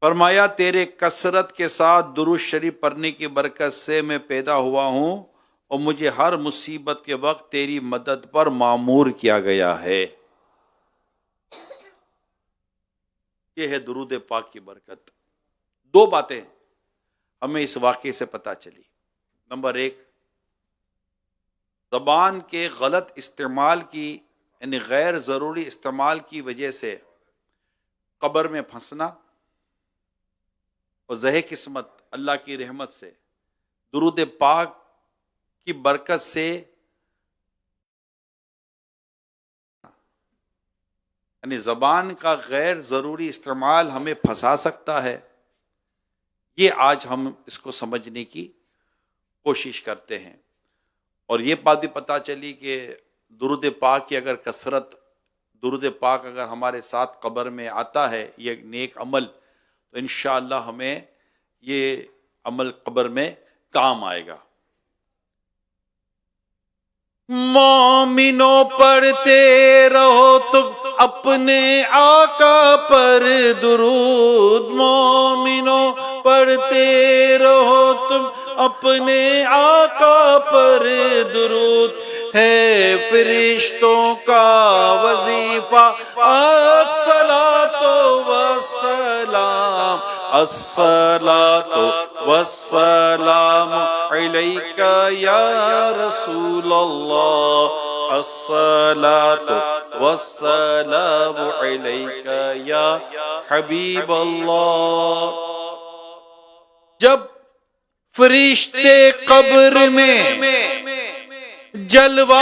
فرمایا تیرے کثرت کے ساتھ درود شریف پڑھنے کی برکت سے میں پیدا ہوا ہوں اور مجھے ہر مصیبت کے وقت تیری مدد پر معمور کیا گیا ہے۔ یہ ہے درود پاک کی برکت۔ دو باتیں ہمیں اس واقعے سے پتہ چلی۔ نمبر ایک، زبان کے غلط استعمال کی یعنی غیر ضروری استعمال کی وجہ سے قبر میں پھنسنا، اور زہ قسمت اللہ کی رحمت سے درود پاک کی برکت سے یعنی زبان کا غیر ضروری استعمال ہمیں پھنسا سکتا ہے۔ یہ آج ہم اس کو سمجھنے کی کوشش کرتے ہیں، اور یہ بات بھی پتہ چلی کہ درود پاک کی اگر کثرت، درود پاک اگر ہمارے ساتھ قبر میں آتا ہے یہ نیک عمل، تو انشاءاللہ ہمیں یہ عمل قبر میں کام آئے گا۔ مومنوں پڑھتے رہو تم اپنے آقا پر درود، مومنوں پڑھتے رہو تم اپنے آقا پر درود، ہے فرشتوں کا وظیفہ الصلاۃ والسلام، الصلاۃ والسلام علیک یا رسول اللہ، الصلاۃ والسلام علیک یا حبیب اللہ۔ جب فرشتے قبر میں جلوہ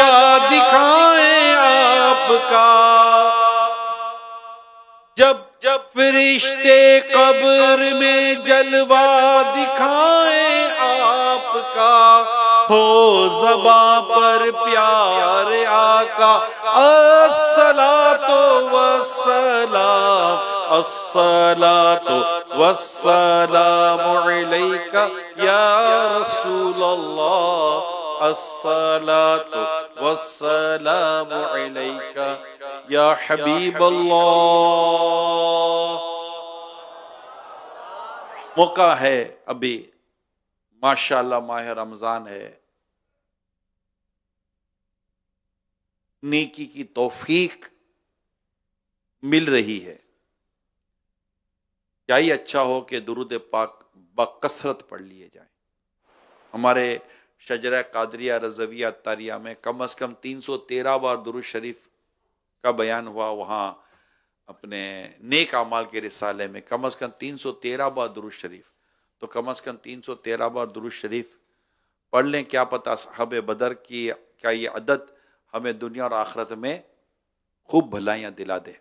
دکھائیں آپ کا، جب فرشتے قبر میں جلوہ دکھائیں آپ کا، ہو زباں پر پیار آقا الصلاۃ والسلام، الصلاۃ والسلام علیک یا رسول اللہ، الصلاۃ والسلام علیک یا حبیب اللہ۔ موقع ہے ابھی، ماشاءاللہ ماہ رمضان ہے، نیکی کی توفیق مل رہی ہے، کیا ہی اچھا ہو کہ درود پاک بکثرت پڑھ لیے جائیں۔ ہمارے شجرہ قادریہ رضویہ اتاریہ میں کم از کم 313 بار درود شریف کا بیان ہوا، وہاں اپنے نیک اعمال کے رسالے میں کم از کم 313 بار درود شریف، تو کم از کم 313 بار درود شریف پڑھ لیں، کیا پتہ اصحاب بدر کی کیا یہ عدد ہمیں دنیا اور آخرت میں خوب بھلائیاں دلا دے۔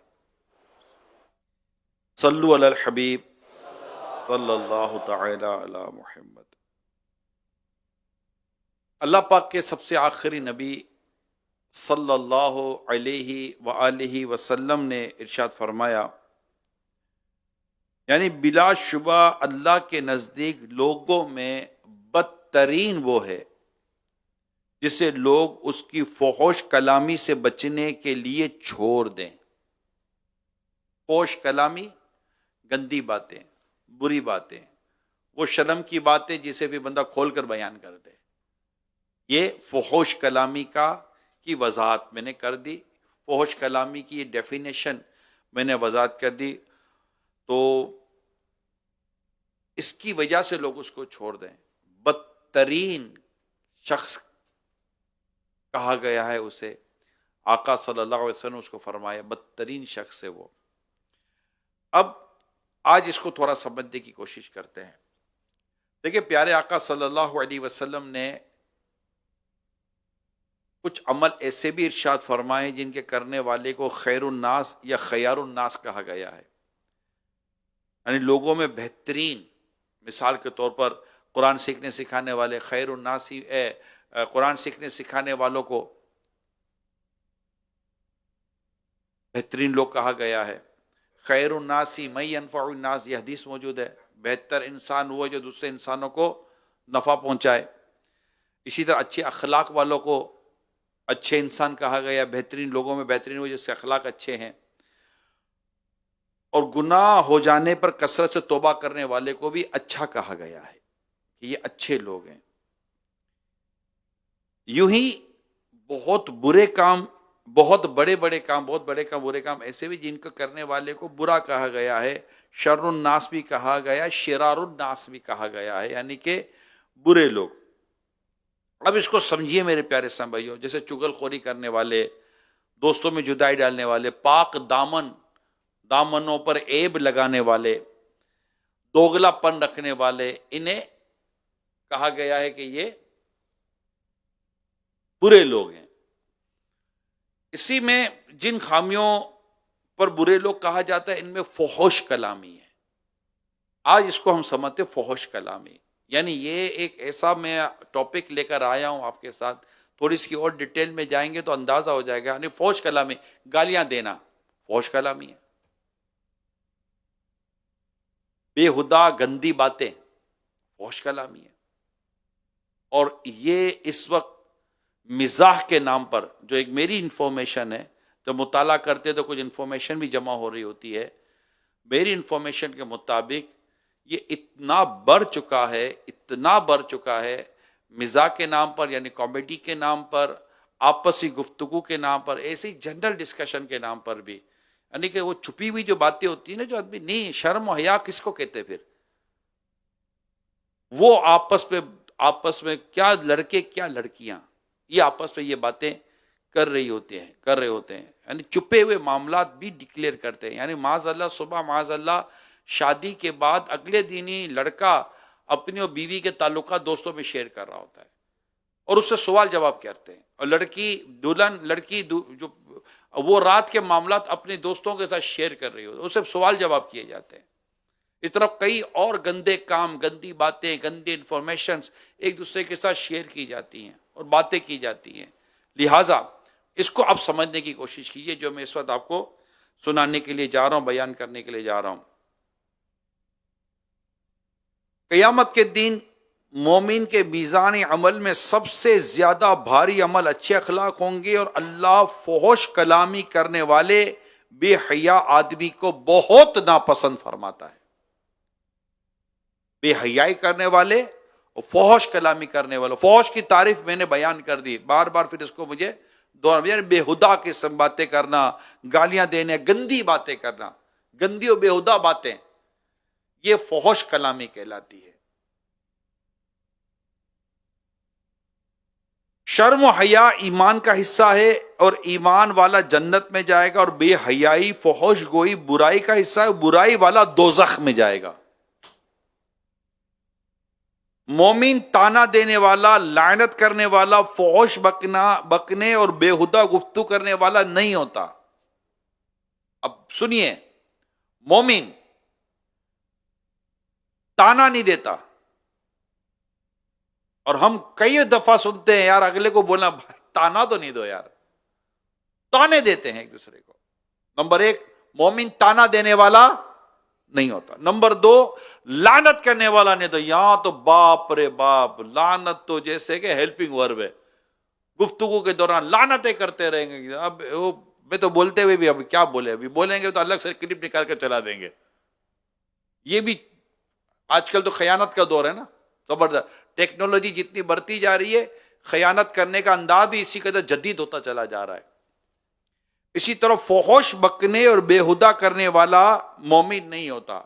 صلو علی الحبیب صلی اللہ تعالی علی محمد۔ اللہ پاک کے سب سے آخری نبی صلی اللہ علیہ وآلہ وسلم نے ارشاد فرمایا، یعنی بلا شبہ اللہ کے نزدیک لوگوں میں بدترین وہ ہے جسے لوگ اس کی فحش کلامی سے بچنے کے لیے چھوڑ دیں۔ فحش کلامی، گندی باتیں، بری باتیں، وہ شرم کی باتیں جسے بھی بندہ کھول کر بیان کر دے، یہ فحش کلامی کی وضاحت میں نے کر دی۔ فحش کلامی کی ڈیفینیشن میں نے وضاحت کر دی، تو اس کی وجہ سے لوگ اس کو چھوڑ دیں۔ بدترین شخص کہا گیا ہے اسے، آقا صلی اللہ علیہ وسلم اس کو فرمایا بدترین شخص ہے وہ۔ اب آج اس کو تھوڑا سمجھنے کی کوشش کرتے ہیں۔ دیکھیں پیارے آقا صلی اللہ علیہ وسلم نے کچھ عمل ایسے بھی ارشاد فرمائے جن کے کرنے والے کو خیر الناس یا خیار الناس کہا گیا ہے، یعنی لوگوں میں بہترین۔ مثال کے طور پر قرآن سیکھنے سکھانے والے خیر الناس ہی قرآن سیکھنے سکھانے والوں کو بہترین لوگ کہا گیا ہے۔ خیر الناس من ینفع الناس، یہ حدیث موجود ہے، بہتر انسان وہ جو دوسرے انسانوں کو نفع پہنچائے۔ اسی طرح اچھے اخلاق والوں کو اچھے انسان کہا گیا، بہترین لوگوں میں بہترین وہ جس کے اخلاق اچھے ہیں۔ اور گناہ ہو جانے پر کثرت سے توبہ کرنے والے کو بھی اچھا کہا گیا ہے کہ یہ اچھے لوگ ہیں۔ یوں ہی بہت برے کام، بہت بڑے کام برے کام ایسے بھی جن کو کرنے والے کو برا کہا گیا ہے، شر الناس بھی کہا گیا، شرار الناس بھی کہا گیا ہے، یعنی کہ برے لوگ۔ اب اس کو سمجھیے میرے پیارے اسلام بھائیوں، جیسے چغل خوری کرنے والے، دوستوں میں جدائی ڈالنے والے، پاک دامنوں پر عیب لگانے والے، دوگلا پن رکھنے والے، انہیں کہا گیا ہے کہ یہ برے لوگ ہیں۔ اسی میں جن خامیوں پر برے لوگ کہا جاتا ہے، ان میں فحش کلامی ہے۔ آج اس کو ہم سمجھتے فحش کلامی، یعنی یہ ایک ایسا میں ٹاپک لے کر آیا ہوں آپ کے ساتھ، تھوڑی سی اور ڈیٹیل میں جائیں گے تو اندازہ ہو جائے گا۔ یعنی فحش کلامی، گالیاں دینا فحش کلامی ہے، بےہدہ گندی باتیں فحش کلامی ہے۔ اور یہ اس وقت مزاح کے نام پر، جو ایک میری انفارمیشن ہے، جب مطالعہ کرتے تو کچھ انفارمیشن بھی جمع ہو رہی ہوتی ہے، میری انفارمیشن کے مطابق یہ اتنا بڑھ چکا ہے مزاح کے نام پر، یعنی کامیڈی کے نام پر، آپسی گفتگو کے نام پر، ایسی جنرل ڈسکشن کے نام پر بھی، یعنی کہ وہ چھپی ہوئی جو باتیں ہوتی ہیں نا، جو آدمی نہیں، شرم و حیا کس کو کہتے پھر، وہ آپس میں کیا لڑکے کیا لڑکیاں، یہ آپس میں یہ باتیں کر رہے ہوتے ہیں، یعنی چھپے ہوئے معاملات بھی ڈکلیئر کرتے ہیں۔ یعنی معاذ اللہ صبح، معاذ اللہ شادی کے بعد اگلے دن ہی لڑکا اپنی اور بیوی کے تعلقات دوستوں میں شیئر کر رہا ہوتا ہے، اور اس سے سوال جواب کرتے ہیں، اور لڑکی جو وہ رات کے معاملات اپنے دوستوں کے ساتھ شیئر کر رہی ہوتی ہے، اس سے سوال جواب کیے جاتے ہیں۔ اس طرح کئی اور گندے کام، گندی باتیں، گندی انفارمیشنز ایک دوسرے کے ساتھ شیئر کی جاتی ہیں اور باتیں کی جاتی ہیں۔ لہٰذا اس کو اب سمجھنے کی کوشش کیجیے، جو میں اس وقت آپ کو سنانے کے لیے جا رہا ہوں، بیان کرنے کے لیے جا رہا ہوں۔ قیامت کے دن مومن کے میزان عمل میں سب سے زیادہ بھاری عمل اچھے اخلاق ہوں گے، اور اللہ فحش کلامی کرنے والے بے حیا آدمی کو بہت ناپسند فرماتا ہے۔ بے حیائی کرنے والے اور فحش کلامی کرنے والے، فحش کی تعریف میں نے بیان کر دی، بار بار پھر اس کو مجھے یعنی بےہدہ قسم باتیں کرنا، گالیاں دینے، گندی باتیں کرنا، گندی اور بےہدہ باتیں، یہ فحش کلامی کہلاتی ہے۔ شرم و حیا ایمان کا حصہ ہے، اور ایمان والا جنت میں جائے گا، اور بے حیائی، فحش گوئی برائی کا حصہ ہے، برائی والا دوزخ میں جائے گا۔ مومن تانا دینے والا، لعنت کرنے والا، فحش بکنے اور بےہدہ گفتگو کرنے والا نہیں ہوتا۔ اب سنیے، مومن تانا نہیں دیتا، اور ہم کئی دفعہ سنتے ہیں یار اگلے کو بولنا تانا تو نہیں دو یار، تانے دیتے ہیں ایک دوسرے کو۔ نمبر ایک، مومن تانا دینے والا نہیں ہوتا۔ نمبر دو، لعنت کرنے والا نہیں، تو یہاں تو باپ رے باپ، لعنت تو جیسے کہ ہیلپنگ ورب ہے، گفتگو کے دوران لعنتیں کرتے رہیں گے۔ اب میں تو بولتے ہوئے بھی اب کیا بولے، ابھی بولیں گے تو الگ سے کلپ نکال کر چلا دیں گے۔ یہ بھی آج کل تو خیانت کا دور ہے نا، زبردست ٹیکنالوجی جتنی بڑھتی جا رہی ہے، خیانت کرنے کا انداز بھی اسی قدر جدید ہوتا چلا جا رہا ہے۔ اسی طرح فحش بکنے اور بےہدہ کرنے والا مومن نہیں ہوتا۔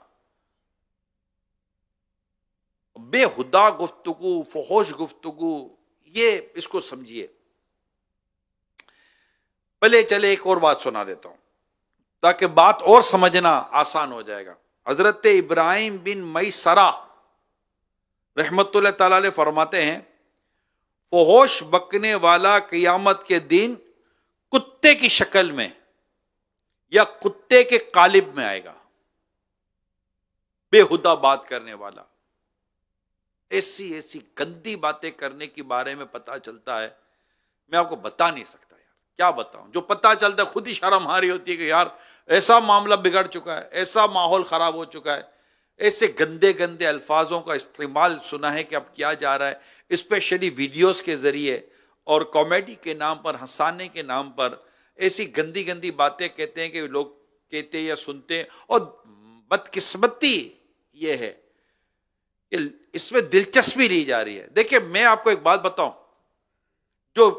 بےہدہ گفتگو، فحش گفتگو، یہ اس کو سمجھیے۔ پہلے چلے ایک اور بات سنا دیتا ہوں تاکہ بات اور سمجھنا آسان ہو جائے گا۔ حضرت ابراہیم بن میسرہ رحمت اللہ تعالی علیہ فرماتے ہیں، فحش بکنے والا قیامت کے دن کتے کی شکل میں یا کتے کے قالب میں آئے گا۔ بےہدہ بات کرنے والا، ایسی گندی باتیں کرنے کے بارے میں پتا چلتا ہے، میں آپ کو بتا نہیں سکتا یار، کیا بتاؤں۔ جو پتا چلتا ہے خود ہی شرم آ رہی ہوتی ہے کہ یار ایسا معاملہ بگڑ چکا ہے، ایسا ماحول خراب ہو چکا ہے، ایسے گندے الفاظوں کا استعمال سنا ہے کہ اب کیا جا رہا ہے، اسپیشلی ویڈیوز کے ذریعے اور کامیڈی کے نام پر، ہنسانے کے نام پر ایسی گندی باتیں کہتے ہیں کہ لوگ کہتے یا سنتے ہیں. اور بدقسمتی یہ ہے کہ اس میں دلچسپی لی جا رہی ہے. دیکھیں میں آپ کو ایک بات بتاؤں, جو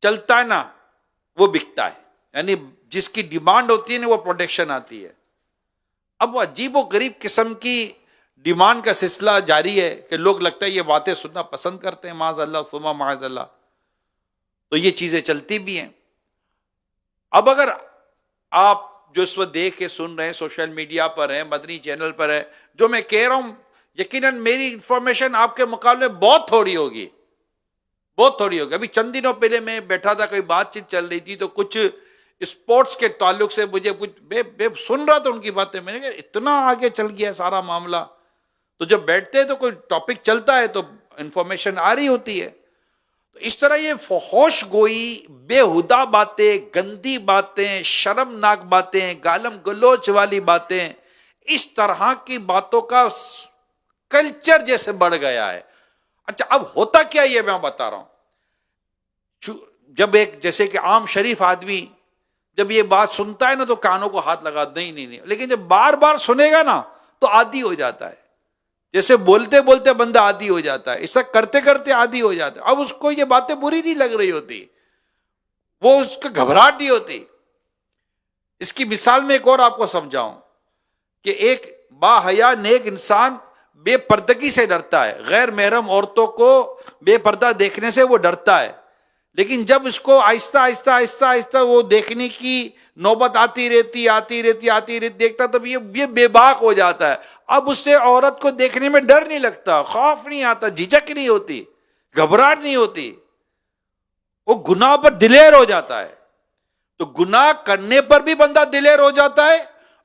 چلتا ہے نا وہ بکتا ہے, یعنی جس کی ڈیمانڈ ہوتی ہے نا وہ پروڈکشن آتی ہے. اب وہ عجیب و غریب قسم کی ڈیمانڈ کا سلسلہ جاری ہے کہ لوگ لگتا ہے یہ باتیں سننا پسند کرتے ہیں, معاذ اللہ ثم معاذ اللہ. تو یہ چیزیں چلتی بھی ہیں. اب اگر آپ جو اس وقت دیکھ کے سن رہے ہیں, سوشل میڈیا پر ہیں, مدنی چینل پر ہے, جو میں کہہ رہا ہوں یقیناً میری انفارمیشن آپ کے مقابلے بہت تھوڑی ہوگی, بہت تھوڑی ہوگی. ابھی چند دنوں پہلے میں بیٹھا تھا, کوئی بات چیت چل رہی تھی, تو کچھ اسپورٹس کے تعلق سے مجھے کچھ میں سن رہا تھا ان کی باتیں, میں نے کہا اتنا آگے چل گیا سارا معاملہ. تو جب بیٹھتے ہیں تو کوئی ٹاپک چلتا ہے تو انفارمیشن آ رہی ہوتی ہے. تو اس طرح یہ فحوش گوئی, بےہودہ باتیں, گندی باتیں, شرمناک باتیں, گالم گلوچ والی باتیں, اس طرح کی باتوں کا کلچر جیسے بڑھ گیا ہے. اچھا اب ہوتا کیا یہ میں بتا رہا ہوں. جب ایک جیسے کہ عام شریف آدمی جب یہ بات سنتا ہے نا تو کانوں کو ہاتھ لگا نہیں, لیکن جب بار بار سنے گا نا تو عادی ہو جاتا ہے. جیسے بولتے بولتے بندہ عادی ہو جاتا ہے, ایسا کرتے کرتے عادی ہو جاتا ہے. اب اس کو یہ باتیں بری نہیں لگ رہی ہوتی, وہ اس کو گھبراہٹ نہیں ہوتی. اس کی مثال میں ایک اور آپ کو سمجھاؤں کہ ایک با حیا نیک انسان بے پردگی سے ڈرتا ہے, غیر محرم عورتوں کو بے پردہ دیکھنے سے وہ ڈرتا ہے. لیکن جب اس کو آہستہ آہستہ آہستہ آہستہ وہ دیکھنے کی نوبت آتی رہتی دیکھتا تب یہ بے باک ہو جاتا ہے. اب اس سے عورت کو دیکھنے میں ڈر نہیں لگتا, خوف نہیں آتا, جھجک نہیں ہوتی, گھبراہٹ نہیں ہوتی, وہ گناہ پر دلیر ہو جاتا ہے. تو گناہ کرنے پر بھی بندہ دلیر ہو جاتا ہے,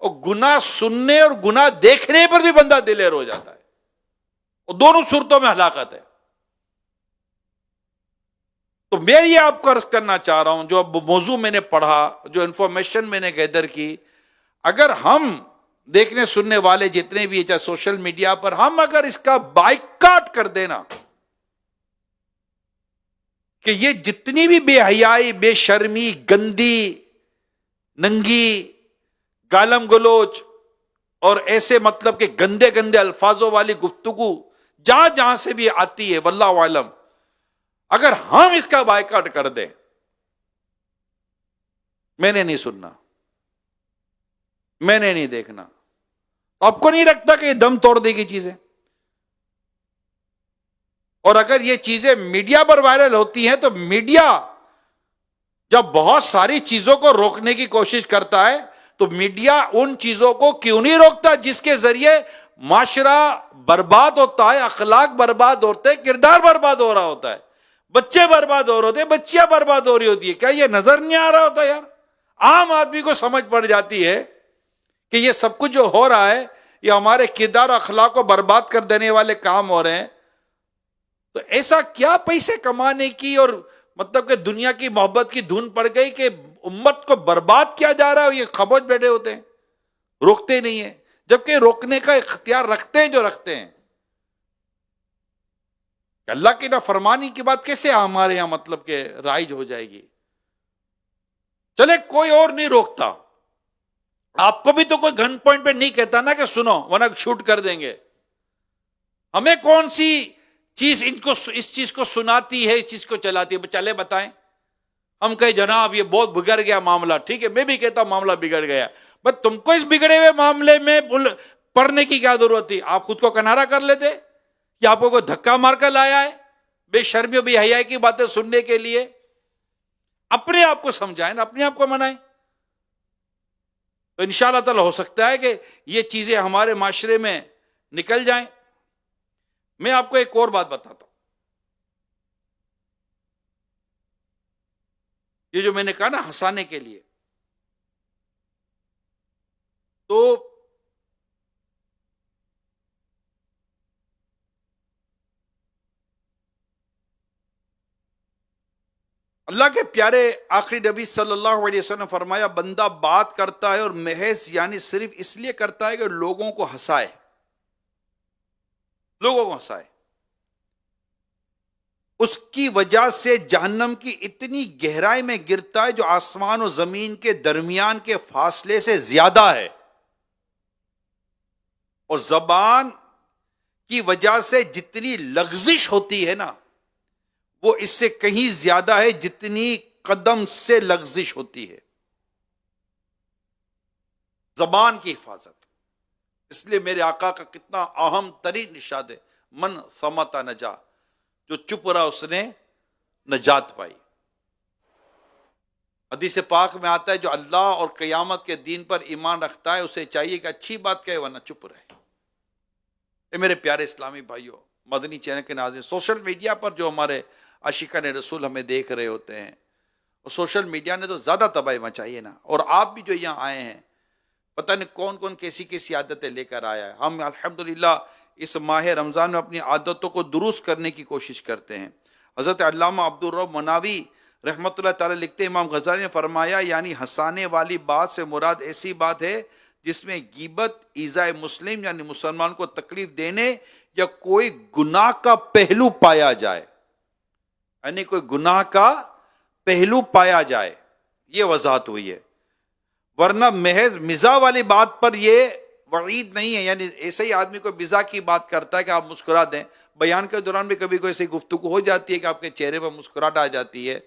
اور گناہ سننے اور گناہ دیکھنے پر بھی بندہ دلیر ہو جاتا ہے, اور دونوں صورتوں میں ہلاکت ہے. تو میں یہ آپ کو عرض کرنا چاہ رہا ہوں, جو موضوع میں نے پڑھا, جو انفارمیشن میں نے گیدر کی, اگر ہم دیکھنے سننے والے جتنے بھی چاہے سوشل میڈیا پر, ہم اگر اس کا بائیکاٹ کر دینا کہ یہ جتنی بھی بے حیائی, بے شرمی, گندی, ننگی, گالم گلوچ اور ایسے مطلب کہ گندے گندے الفاظوں والی گفتگو جہاں جہاں سے بھی آتی ہے, واللہ عالم, اگر ہم اس کا بائیکاٹ کر دیں, میں نے نہیں سننا, میں نے نہیں دیکھنا, آپ کو نہیں لگتا کہ یہ دم توڑ دے گی چیزیں؟ اور اگر یہ چیزیں میڈیا پر وائرل ہوتی ہیں تو میڈیا جب بہت ساری چیزوں کو روکنے کی کوشش کرتا ہے تو میڈیا ان چیزوں کو کیوں نہیں روکتا جس کے ذریعے معاشرہ برباد ہوتا ہے, اخلاق برباد ہوتے ہیں, کردار برباد ہو رہا ہوتا ہے, بچے برباد ہو رہے ہوتے ہیں, بچیاں برباد ہو رہی ہوتی ہے. کیا یہ نظر نہیں آ رہا ہوتا یار؟ عام آدمی کو سمجھ پڑ جاتی ہے کہ یہ سب کچھ جو ہو رہا ہے یہ ہمارے کردار و اخلاق کو برباد کر دینے والے کام ہو رہے ہیں. تو ایسا کیا پیسے کمانے کی اور مطلب کہ دنیا کی محبت کی دھن پڑ گئی کہ امت کو برباد کیا جا رہا ہے, اور یہ خاموش بیٹھے ہوتے ہیں, روکتے نہیں ہیں, جبکہ روکنے کا اختیار رکھتے ہیں جو رکھتے ہیں. اللہ کی نافرمانی کی بات کیسے ہمارے یہاں مطلب کہ رائج ہو جائے گی؟ چلے کوئی اور نہیں روکتا, آپ کو بھی تو کوئی گن پوائنٹ پہ نہیں کہتا نا کہ سنو ورنہ شوٹ کر دیں گے. ہمیں کون سی چیز اس چیز کو سناتی ہے, اس چیز کو چلاتی ہے؟ چلے بتائیں. ہم کہیں جناب یہ بہت بگڑ گیا معاملہ, ٹھیک ہے میں بھی کہتا ہوں معاملہ بگڑ گیا, بس تم کو اس بگڑے ہوئے معاملے میں پڑھنے کی کیا ضرورت تھی؟ آپ خود کو کنارہ کر لیتے, یا آپ کو کوئی دھکا مار کر لایا ہے بے شرمی و بے حیائی کی باتیں سننے کے لیے؟ اپنے آپ کو سمجھائیں, اپنے آپ کو منائیں. تو انشاءاللہ تعالی ہو سکتا ہے کہ یہ چیزیں ہمارے معاشرے میں نکل جائیں. میں آپ کو ایک اور بات بتاتا ہوں. یہ جو میں نے کہا نا ہنسانے کے لیے, تو اللہ کے پیارے آخری نبی صلی اللہ علیہ وسلم نے فرمایا, بندہ بات کرتا ہے اور محض یعنی صرف اس لیے کرتا ہے کہ لوگوں کو ہنسائے, لوگوں کو ہنسائے. اس کی وجہ سے جہنم کی اتنی گہرائی میں گرتا ہے جو آسمان و زمین کے درمیان کے فاصلے سے زیادہ ہے، اور زبان کی وجہ سے جتنی لغزش ہوتی ہے نا، وہ اس سے کہیں زیادہ ہے جتنی قدم سے لغزش ہوتی ہے، زبان کی حفاظت۔ اس لیے میرے آقا کا کتنا اہم ترین ارشاد ہے، من صمت نجا، جو چپ رہا اس نے نجات پائی۔ حدیث پاک میں آتا ہے جو اللہ اور قیامت کے دین پر ایمان رکھتا ہے اسے چاہیے کہ اچھی بات کہے ورنہ چپ رہے۔ اے میرے پیارے اسلامی بھائیوں، مدنی چینل کے ناظرین، سوشل میڈیا پر جو ہمارے عاشقان رسول ہمیں دیکھ رہے ہوتے ہیں، اور سوشل میڈیا نے تو زیادہ تباہی مچائی ہے نا، اور آپ بھی جو یہاں آئے ہیں پتہ نہیں کون کون کیسی کیسی عادتیں لے کر آیا ہے۔ ہم الحمدللہ اس ماہ رمضان میں اپنی عادتوں کو درست کرنے کی کوشش کرتے ہیں۔ حضرت علامہ عبدالرؤف مناوی رحمۃ اللہ تعالی لکھتے ہیں، امام غزالی نے فرمایا یعنی ہنسانے والی بات سے مراد ایسی بات ہے جس میں غیبت، ایذاء مسلم یعنی مسلمان کو تکلیف دینے یا کوئی گناہ کا پہلو پایا جائے، یعنی کوئی گناہ کا پہلو پایا جائے، یہ وضاحت ہوئی ہے۔ ورنہ محض مزاح والی بات پر یہ وعید نہیں ہے، یعنی ایسے ہی آدمی کوئی مزاح کی بات کرتا ہے کہ آپ مسکرا دیں، بیان کے دوران بھی کبھی کوئی ایسی گفتگو ہو جاتی ہے کہ آپ کے چہرے پر مسکراہٹ آ جاتی ہے،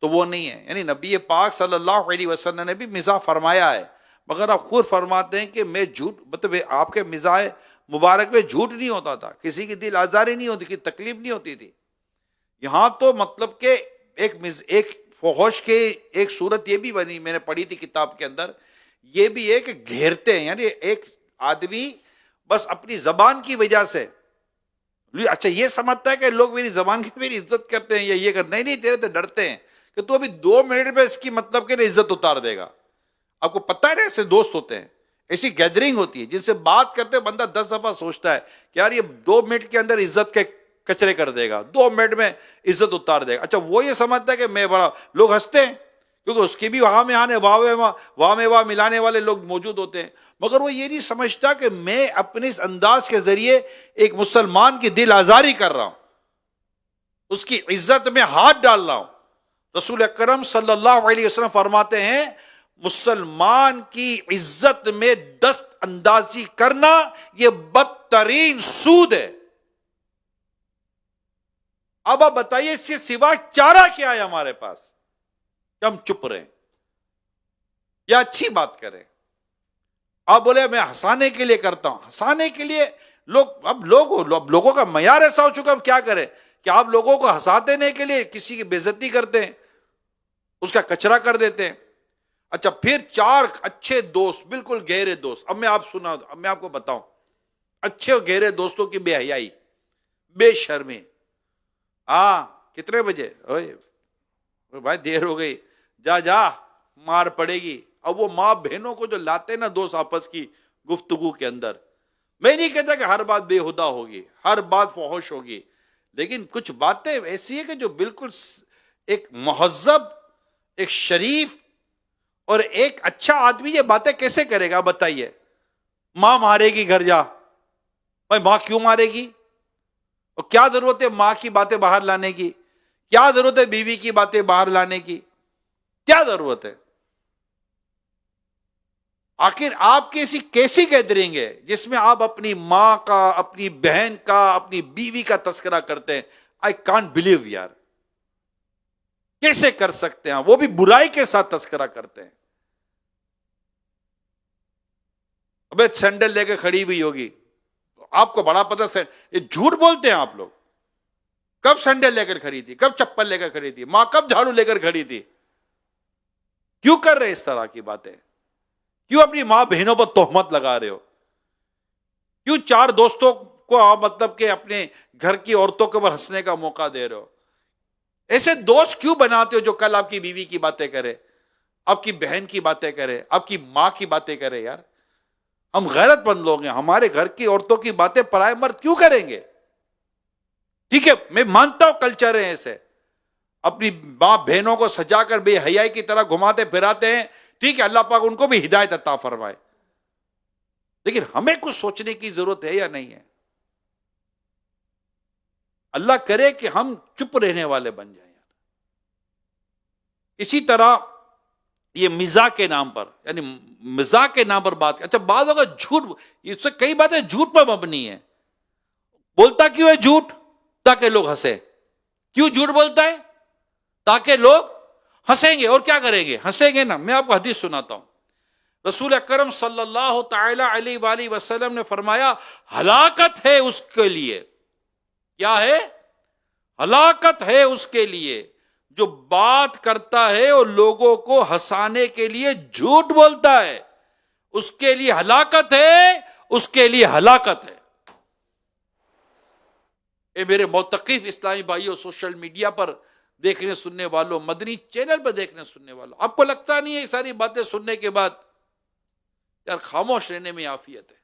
تو وہ نہیں ہے۔ یعنی نبی پاک صلی اللہ علیہ وسلم نے بھی مزاح فرمایا ہے، مگر آپ خود فرماتے ہیں کہ میں جھوٹ، مطلب آپ کے مزاح مبارک میں جھوٹ نہیں ہوتا تھا، کسی کی دل آزاری نہیں ہوتی، کسی تکلیف نہیں ہوتی تھی۔ یہاں تو مطلب کہ ایک فحش کے ایک صورت یہ بھی بنی، میں نے پڑھی تھی کتاب کے اندر، یہ بھی ہے کہ گھیرتے ہیں، یعنی ایک آدمی بس اپنی زبان کی وجہ سے اچھا یہ سمجھتا ہے کہ لوگ میری زبان کی میری عزت کرتے ہیں یا یہ کرتے نہیں، تیرے تو ڈرتے ہیں کہ تو ابھی 2 منٹ میں اس کی مطلب کہ عزت اتار دے گا۔ آپ کو پتہ ہے نا ایسے دوست ہوتے ہیں، ایسی گیدرنگ ہوتی ہے جن سے بات کرتے بندہ 10 دفعہ سوچتا ہے کہ یار یہ 2 منٹ کے اندر عزت کے کچرے کر دے گا، 2 منٹ میں عزت اتار دے گا۔ اچھا وہ یہ سمجھتا ہے کہ میں بڑا، لوگ ہنستے ہیں کیونکہ اس کی بھی وہاں میں آنے واہ میں واہ ملانے والے لوگ موجود ہوتے ہیں، مگر وہ یہ نہیں سمجھتا کہ میں اپنے اس انداز کے ذریعے ایک مسلمان کی دل آزاری کر رہا ہوں، اس کی عزت میں ہاتھ ڈال رہا ہوں۔ رسول اکرم صلی اللہ علیہ وسلم فرماتے ہیں مسلمان کی عزت میں دست اندازی کرنا یہ بدترین سود ہے۔ اب آپ بتائیے اس کے سوا چارہ کیا ہے ہمارے پاس کہ ہم چپ رہیں یا اچھی بات کریں؟ آپ بولے میں ہنسانے کے لیے کرتا ہوں، ہنسانے کے لیے اب لوگوں کا معیار ایسا ہو چکا، اب کیا کریں کہ آپ لوگوں کو ہنسا دینے کے لیے کسی کی بے عزتی کرتے ہیں، اس کا کچرا کر دیتے ہیں۔ اچھا پھر 4 اچھے دوست، بالکل گہرے دوست، اب میں آپ کو بتاؤں، اچھے اور گہرے دوستوں کی بے حیائی، بے شرمی، ہاں کتنے بجے؟ بھائی دیر ہو گئی، جا مار پڑے گی۔ اب وہ ماں بہنوں کو جو لاتے نا دوست آپس کی گفتگو کے اندر، میں نہیں کہتا کہ ہر بات بےہودہ ہوگی، ہر بات فحش ہوگی، لیکن کچھ باتیں ایسی ہیں کہ جو بالکل ایک مہذب، ایک شریف اور ایک اچھا آدمی یہ باتیں کیسے کرے گا بتائیے؟ ماں مارے گی گھر جا، بھائی ماں کیوں مارے گی؟ اور کیا ضرورت ہے ماں کی باتیں باہر لانے کی؟ کیا ضرورت ہے بیوی کی باتیں باہر لانے کی؟ کیا ضرورت ہے؟ آخر آپ کی ایسی کیسی گیدرنگ ہے جس میں آپ اپنی ماں کا، اپنی بہن کا، اپنی بیوی کا تذکرہ کرتے ہیں؟ آئی کانٹ بلیو یار، کیسے کر سکتے ہیں؟ وہ بھی برائی کے ساتھ تذکرہ کرتے ہیں۔ ابے سینڈل لے کے کھڑی ہوئی ہوگی، آپ کو بڑا پتہ ہے، یہ جھوٹ بولتے ہیں آپ لوگ۔ کب سینڈل لے کر کھڑی تھی؟ کب چپل لے کر کھڑی تھی؟ ماں کب جھاڑو لے کر کھڑی تھی؟ کیوں کر رہے اس طرح کی باتیں؟ کیوں اپنی ماں بہنوں پر تہمت لگا رہے ہو؟ کیوں 4 دوستوں کو مطلب کہ اپنے گھر کی عورتوں کے اوپر ہنسنے کا موقع دے رہے ہو؟ ایسے دوست کیوں بناتے ہو جو کل آپ کی بیوی کی باتیں کرے، آپ کی بہن کی باتیں کرے، آپ کی ماں کی باتیں کرے؟ یار ہم غیرت مند لوگ ہیں، ہمارے گھر کی عورتوں کی باتیں پرائے مرد کیوں کریں گے؟ ٹھیک ہے میں مانتا ہوں کلچر ہے ایسے، اپنی ماں بہنوں کو سجا کر بے حیائی کی طرح گھماتے پھراتے ہیں، ٹھیک ہے اللہ پاک ان کو بھی ہدایت عطا فرمائے، لیکن ہمیں کچھ سوچنے کی ضرورت ہے یا نہیں ہے؟ اللہ کرے کہ ہم چپ رہنے والے بن جائیں. اسی طرح یہ مزاح کے نام پر، یعنی مزاح کے نام پر بات. اچھا بعض اگر جھوٹ، اس سے کئی باتیں جھوٹ پر مبنی ہے. بولتا کیوں ہے جھوٹ؟ تاکہ لوگ ہنسے. کیوں جھوٹ بولتا ہے؟ تاکہ لوگ ہنسیں گے. اور کیا کریں گے؟ ہنسیں گے نا. میں آپ کو حدیث سناتا ہوں. رسول اکرم صلی اللہ تعالی علیہ وآلہ وسلم نے فرمایا ہلاکت ہے اس کے لیے. کیا ہے؟ ہلاکت ہے اس کے لیے جو بات کرتا ہے اور لوگوں کو ہنسانے کے لیے جھوٹ بولتا ہے. اس کے لیے ہلاکت ہے، اس کے لیے ہلاکت ہے. اے میرے موتقف اسلامی بھائیوں، سوشل میڈیا پر دیکھنے سننے والوں، مدنی چینل پر دیکھنے سننے والوں، آپ کو لگتا نہیں ہے یہ ساری باتیں سننے کے بعد یار خاموش رہنے میں عافیت ہے؟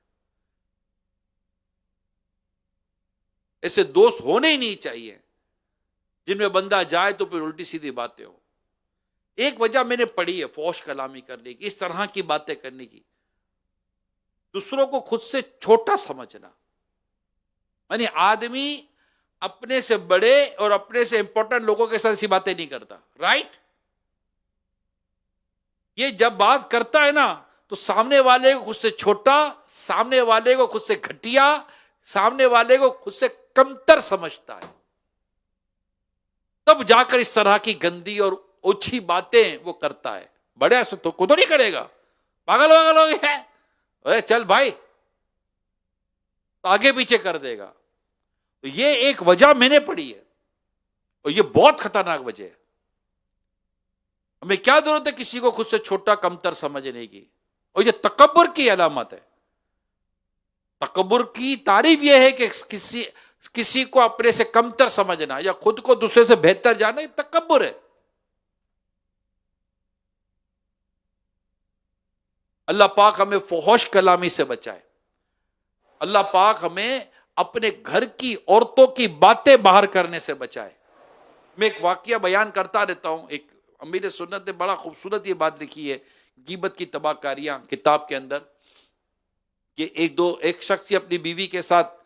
ایسے دوست ہونے ہی نہیں چاہیے جن میں بندہ جائے تو پھر الٹی سیدھی باتیں ہو. ایک وجہ میں نے پڑھی ہے فحش کلامی کرنے کی، اس طرح کی باتیں کرنے کی، دوسروں کو خود سے چھوٹا سمجھنا. یعنی آدمی اپنے سے بڑے اور اپنے سے امپورٹنٹ لوگوں کے ساتھ ایسی باتیں نہیں کرتا. رائٹ؟ یہ جب بات کرتا ہے نا تو سامنے والے کو خود سے چھوٹا، سامنے والے کو خود سے گھٹیا، سامنے والے کو خود سے کمتر سمجھتا ہے. تب جا کر اس طرح کی گندی اور اوچھی باتیں وہ کرتا ہے. بڑے ایسے تو کو تو نہیں کرے گا، پاگل واگل ہو گیا ہے، ارے چل بھائی، آگے پیچھے کر دے گا. تو یہ ایک وجہ میں نے پڑھی ہے اور یہ بہت خطرناک وجہ ہے. ہمیں کیا ضرورت ہے کسی کو خود سے چھوٹا کمتر سمجھنے کی؟ اور یہ تکبر کی علامت ہے. تکبر کی تعریف یہ ہے کہ کسی کو اپنے سے کمتر سمجھنا یا خود کو دوسرے سے بہتر جانا، یہ تکبر ہے. اللہ پاک ہمیں فحش کلامی سے بچائے. اللہ پاک ہمیں اپنے گھر کی عورتوں کی باتیں باہر کرنے سے بچائے. میں ایک واقعہ بیان کرتا رہتا ہوں. ایک امیر سنت نے بڑا خوبصورت یہ بات لکھی ہے غیبت کی تباہ کاریاں کتاب کے اندر، کہ ایک شخص اپنی بیوی کے ساتھ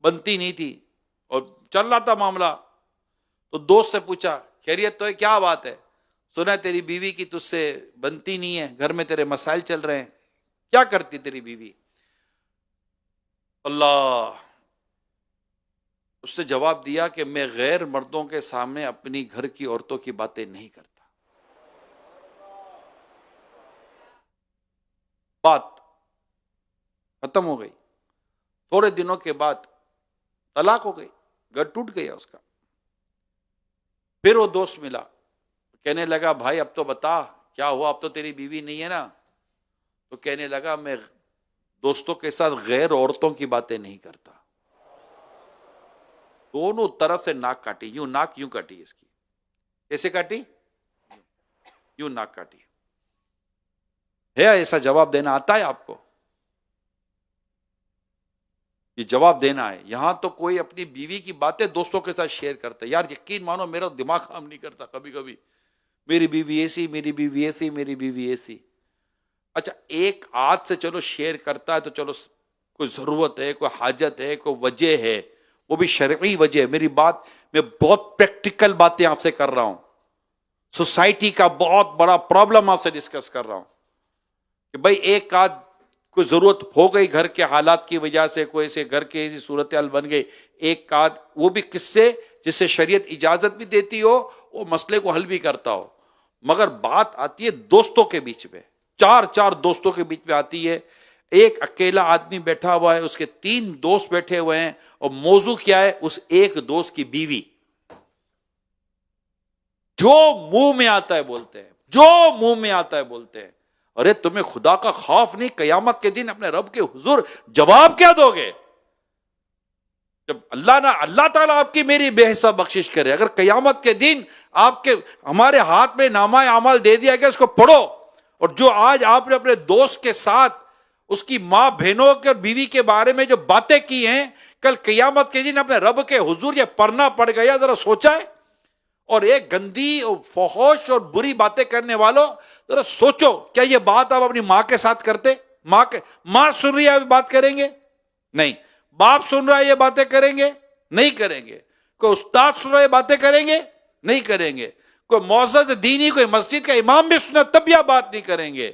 بنتی نہیں تھی اور چل رہا تھا معاملہ. تو دوست سے پوچھا خیریت تو ہے، کیا بات ہے؟ سنا ہے تیری بیوی کی تجھ سے بنتی نہیں ہے، گھر میں تیرے مسائل چل رہے ہیں، کیا کرتی تیری بیوی؟ اللہ، اس نے جواب دیا کہ میں غیر مردوں کے سامنے اپنی گھر کی عورتوں کی باتیں نہیں کرتا. بات ختم ہو گئی. تھوڑے دنوں کے بعد طلاق ہو گئی، گھر ٹوٹ گیا اس کا. پھر وہ دوست ملا، کہنے لگا بھائی اب تو بتا کیا ہوا، اب تو تیری بیوی نہیں ہے نا؟ تو کہنے لگا میں دوستوں کے ساتھ غیر عورتوں کی باتیں نہیں کرتا. دونوں طرف سے ناک کاٹی، یوں ناک یوں کاٹی اس کی. کیسے کاٹی؟ یوں ناک کاٹی. ہے ایسا جواب دینا آتا ہے آپ کو؟ یہ جواب دینا ہے. یہاں تو کوئی اپنی بیوی کی باتیں دوستوں کے ساتھ شیئر کرتا ہے. یار یقین مانو میرا دماغ کام نہیں کرتا کبھی کبھی، میری بیوی ایسی، میری بیوی ایسی، میری بیوی ایسی. اچھا ایک آدھ سے چلو شیئر کرتا ہے تو چلو کوئی ضرورت ہے، کوئی حاجت ہے، کوئی وجہ ہے، وہ بھی شرعی وجہ ہے. میری بات میں بہت پریکٹیکل باتیں آپ سے کر رہا ہوں، سوسائٹی کا بہت بڑا پرابلم آپ سے ڈسکس کر رہا ہوں کہ بھائی ایک آدھ کوئی ضرورت ہو گئی گھر کے حالات کی وجہ سے، کوئی ایسے گھر کے ایسی صورتحال بن گئی، ایک آدھ وہ بھی کس سے جس سے شریعت اجازت بھی دیتی ہو، وہ مسئلے کو حل بھی کرتا ہو. مگر بات آتی ہے دوستوں کے بیچ میں، چار دوستوں کے بیچ میں آتی ہے. ایک اکیلا آدمی بیٹھا ہوا ہے، اس کے 3 دوست بیٹھے ہوئے ہیں، اور موضوع کیا ہے؟ اس ایک دوست کی بیوی. جو منہ میں آتا ہے بولتے ہیں، جو منہ میں آتا ہے بولتے ہیں. ارے تمہیں خدا کا خوف نہیں؟ قیامت کے دن اپنے رب کے حضور جواب کیا دو گے؟ جب اللہ تعالیٰ آپ کی میری بے حساب بخشش کرے، اگر قیامت کے دن ہمارے ہاتھ میں نامہ اعمال دے دیا گیا، اس کو پڑھو، اور جو آج آپ نے اپنے دوست کے ساتھ اس کی ماں بہنوں کے اور بیوی کے بارے میں جو باتیں کی ہیں، کل قیامت کے دن اپنے رب کے حضور یہ پڑھنا پڑ گیا، ذرا سوچا ہے؟ اور ایک گندی اور فحش اور بری باتیں کرنے والوں، ذرا سوچو کیا یہ بات آپ اپنی ماں کے ساتھ کرتے؟ ماں سن رہی ہے بات کریں گے؟ نہیں. باپ سن رہا ہے یہ باتیں کریں گے؟ نہیں کریں گے. کوئی استاد سن رہے باتیں کریں گے؟ نہیں کریں گے. کوئی معزز دینی، کوئی مسجد کا امام بھی سنا تب بھی آپ بات نہیں کریں گے.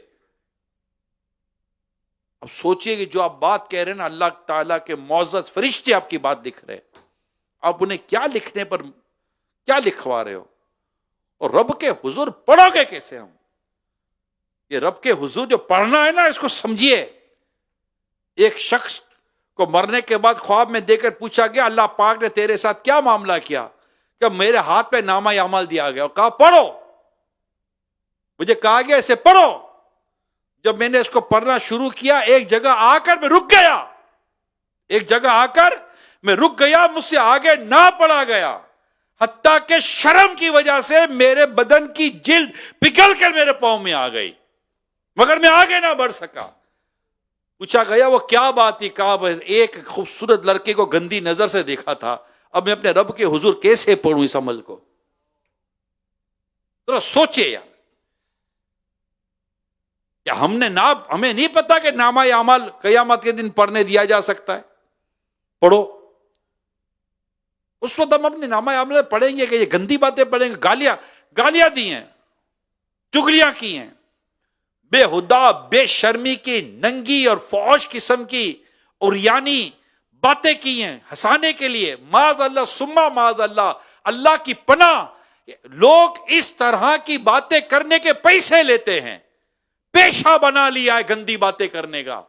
اب سوچئے کہ جو آپ بات کہہ رہے ہیں نا، اللہ تعالیٰ کے معزز فرشتے آپ کی بات لکھ رہے ہیں، آپ انہیں کیا لکھنے پر کیا لکھوا رہے ہو؟ اور رب کے حضور پڑھو گے کیسے ہم؟ یہ رب کے حضور جو پڑھنا ہے نا، اس کو سمجھیے. ایک شخص کو مرنے کے بعد خواب میں دے کر پوچھا گیا اللہ پاک نے تیرے ساتھ کیا معاملہ کیا؟ کہ میرے ہاتھ پہ نامہ اعمال دیا گیا اور کہا پڑھو. مجھے کہا گیا اسے پڑھو. جب میں نے اس کو پڑھنا شروع کیا، ایک جگہ آ کر میں رک گیا، ایک جگہ آ کر میں رک گیا، مجھ سے آگے نہ پڑھا گیا، حتیٰ کہ شرم کی وجہ سے میرے بدن کی جلد پگھل کر میرے پاؤں میں آ گئی، مگر میں آگے نہ بڑھ سکا. پوچھا گیا وہ کیا بات تھی؟ کہا ایک خوبصورت لڑکے کو گندی نظر سے دیکھا تھا، اب میں اپنے رب کے حضور کیسے پڑھوں اس عمل کو؟ ذرا سوچے یار. کیا ہمیں نہیں پتا کہ نامہ اعمال قیامت کے دن پڑھنے دیا جا سکتا ہے؟ پڑھو. اس وقت ہم اپنے نامہ اعمال پڑھیں گے کہ یہ گندی باتیں پڑھیں گے، گالیاں دی ہیں، چغلیاں کی ہیں، بے ہدا بے شرمی کی ننگی اور فحش قسم کی عریانی باتیں کی ہیں ہنسانے کے لیے. معاذ اللہ ثم معاذ اللہ، اللہ کی پناہ. لوگ اس طرح کی باتیں کرنے کے پیسے لیتے ہیں. پیشہ بنا لیا ہے گندی باتیں کرنے کا،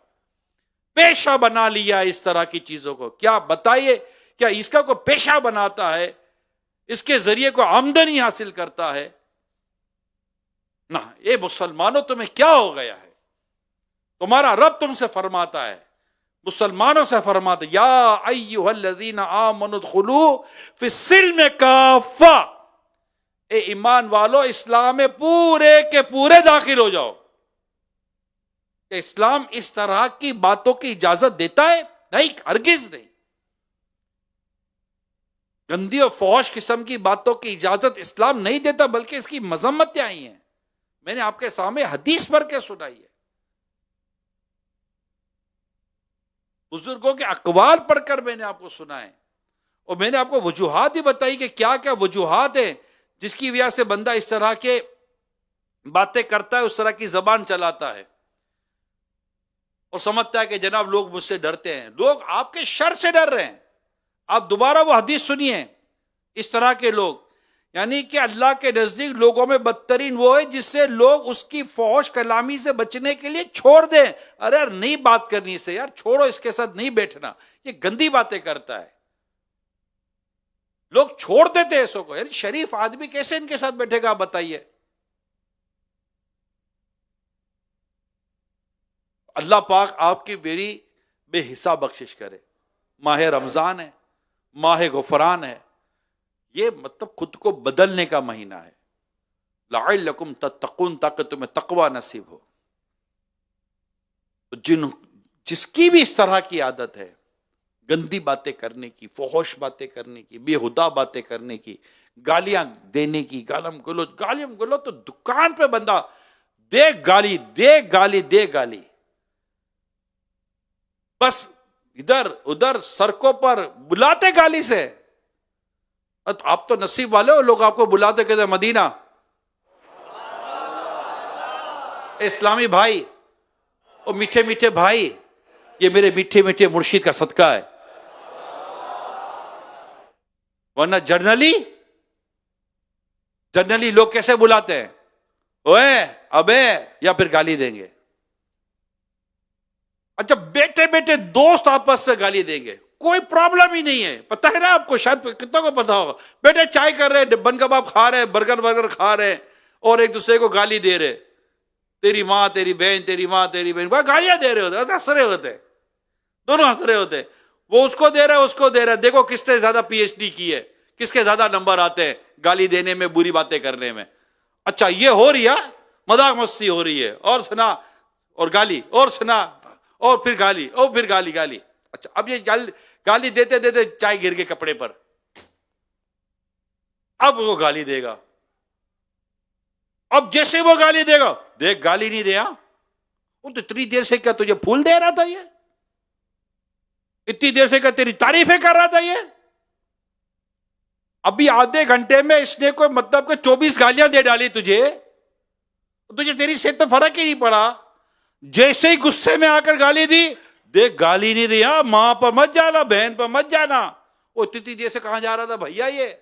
پیشہ بنا لیا ہے اس طرح کی چیزوں کو. کیا بتائیے، کیا اس کا کوئی پیشہ بناتا ہے؟ اس کے ذریعے کوئی آمدنی حاصل کرتا ہے؟ نہ. اے مسلمانوں تمہیں کیا ہو گیا ہے؟ تمہارا رب تم سے فرماتا ہے، مسلمانوں سے فرماتا ہے یا ایھا الذین آمنوا ادخلوا فی السلم کافہ. اے ایمان والو، اسلام میں پورے کے پورے داخل ہو جاؤ. کہ اسلام اس طرح کی باتوں کی اجازت دیتا ہے؟ نہیں، ہرگز نہیں. گندی اور فحش قسم کی باتوں کی اجازت اسلام نہیں دیتا، بلکہ اس کی مذمتیں آئی ہیں. میں نے آپ کے سامنے حدیث پڑھ کے سنائی ہے، بزرگوں کے اقوال پڑھ کر میں نے آپ کو سنائے، اور میں نے آپ کو وجوہات ہی بتائی کہ کیا کیا وجوہات ہیں جس کی وجہ سے بندہ اس طرح کے باتیں کرتا ہے، اس طرح کی زبان چلاتا ہے اور سمجھتا ہے کہ جناب لوگ مجھ سے ڈرتے ہیں. لوگ آپ کے شر سے ڈر رہے ہیں. آپ دوبارہ وہ حدیث سنیے. اس طرح کے لوگ، یعنی کہ اللہ کے نزدیک لوگوں میں بدترین وہ ہے جس سے لوگ اس کی فحش کلامی سے بچنے کے لیے چھوڑ دیں. ارے یار نہیں بات کرنی سے، یار چھوڑو، اس کے ساتھ نہیں بیٹھنا، یہ گندی باتیں کرتا ہے. لوگ چھوڑ دیتے ایسوں کو. یعنی شریف آدمی کیسے ان کے ساتھ بیٹھے گا آپ بتائیے؟ اللہ پاک آپ کی میری بے حساب بخشش کرے. ماہ رمضان ہے، ماہ غفران ہے، یہ مطلب خود کو بدلنے کا مہینہ ہے. لعلکم تتقون، تاکہ تمہیں تقوی نصیب ہو. جس کی بھی اس طرح کی عادت ہے، گندی باتیں کرنے کی، فحش باتیں کرنے کی، بے ہدا باتیں کرنے کی، گالیاں دینے کی، گالیاں گلو تو دکان پہ بندہ دے گالی دے گالی دے گالی، بس ادھر ادھر سڑکوں پر بلاتے گالی سے. آپ تو نصیب والے ہو، لوگ آپ کو بلاتے کہتے ہیں مدینہ. اسلامی بھائی اور میٹھے میٹھے بھائی، یہ میرے میٹھے میٹھے مرشید کا صدقہ ہے. ورنہ جنرلی لوگ کیسے بلاتے ہیں؟ اوے ابے، یا پھر گالی دیں گے. اچھا بیٹے بیٹے دوست آپس میں گالی دیں گے، کوئی پرابلم ہی نہیں ہے. پتہ ہے نا آپ کو، شاید کتنا کو پتا ہوگا، بیٹے چائے کر رہے، بن کباب کھا رہے، برگر کھا رہے، اور ایک دوسرے کو گالی دے رہے، تیری ماں تیری بہن، تیری ماں تیری بہن، گالیاں دے رہے ہوتے، ہنس رہے ہوتے، دونوں ہنس رہے ہوتے. وہ اس کو دے رہا ہے، اس کو دے رہا ہے، دیکھو کس سے زیادہ پی ایچ ڈی کی ہے، کس کے زیادہ نمبر آتے ہیں گالی دینے میں، بری باتیں کرنے میں. اچھا یہ ہو رہی ہے، مذاق مستی ہو رہی ہے، اور سنا اور گالی، اور سنا اور پھر گالی، اور پھر گالی. اچھا اب یہ گالی دیتے دیتے چائے گر کے کپڑے پر، اب وہ گالی دے گا. اب جیسے وہ گالی دے گا، دیکھ گالی نہیں دیا، وہ تو اتنی دیر سے کیا تجھے پھول دے رہا تھا، یہ اتنی دیر سے کیا تیری تعریفیں کر رہا تھا، یہ ابھی آدھے گھنٹے میں اس نے کوئی مطلب کہ 24 گالیاں دے ڈالی تجھے تیری صحت پہ فرق ہی نہیں پڑا. جیسے ہی غصے میں آ کر گالی دی, دیکھ گالی نہیں دی, ہاں ماں پر مت جانا, بہن پر مت جانا. وہ تیتی جیسے کہاں جا رہا تھا بھیا, یہ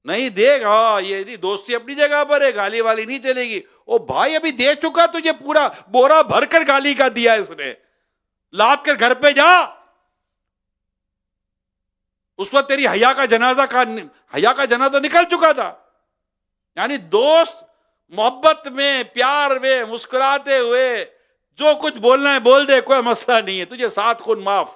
نہیں دیکھ, ہاں یہ دوستی اپنی جگہ پر ہے, گالی والی نہیں چلے گی. او بھائی ابھی دے چکا تجھے, پورا بورا بھر کر گالی کا دیا اس نے, لاد کر گھر پہ جا. اس وقت تیری حیا کا جنازہ نکل چکا تھا. یعنی دوست محبت میں, پیار میں, مسکراتے ہوئے جو کچھ بولنا ہے بول دے, کوئی مسئلہ نہیں ہے, تجھے 7 خون معاف.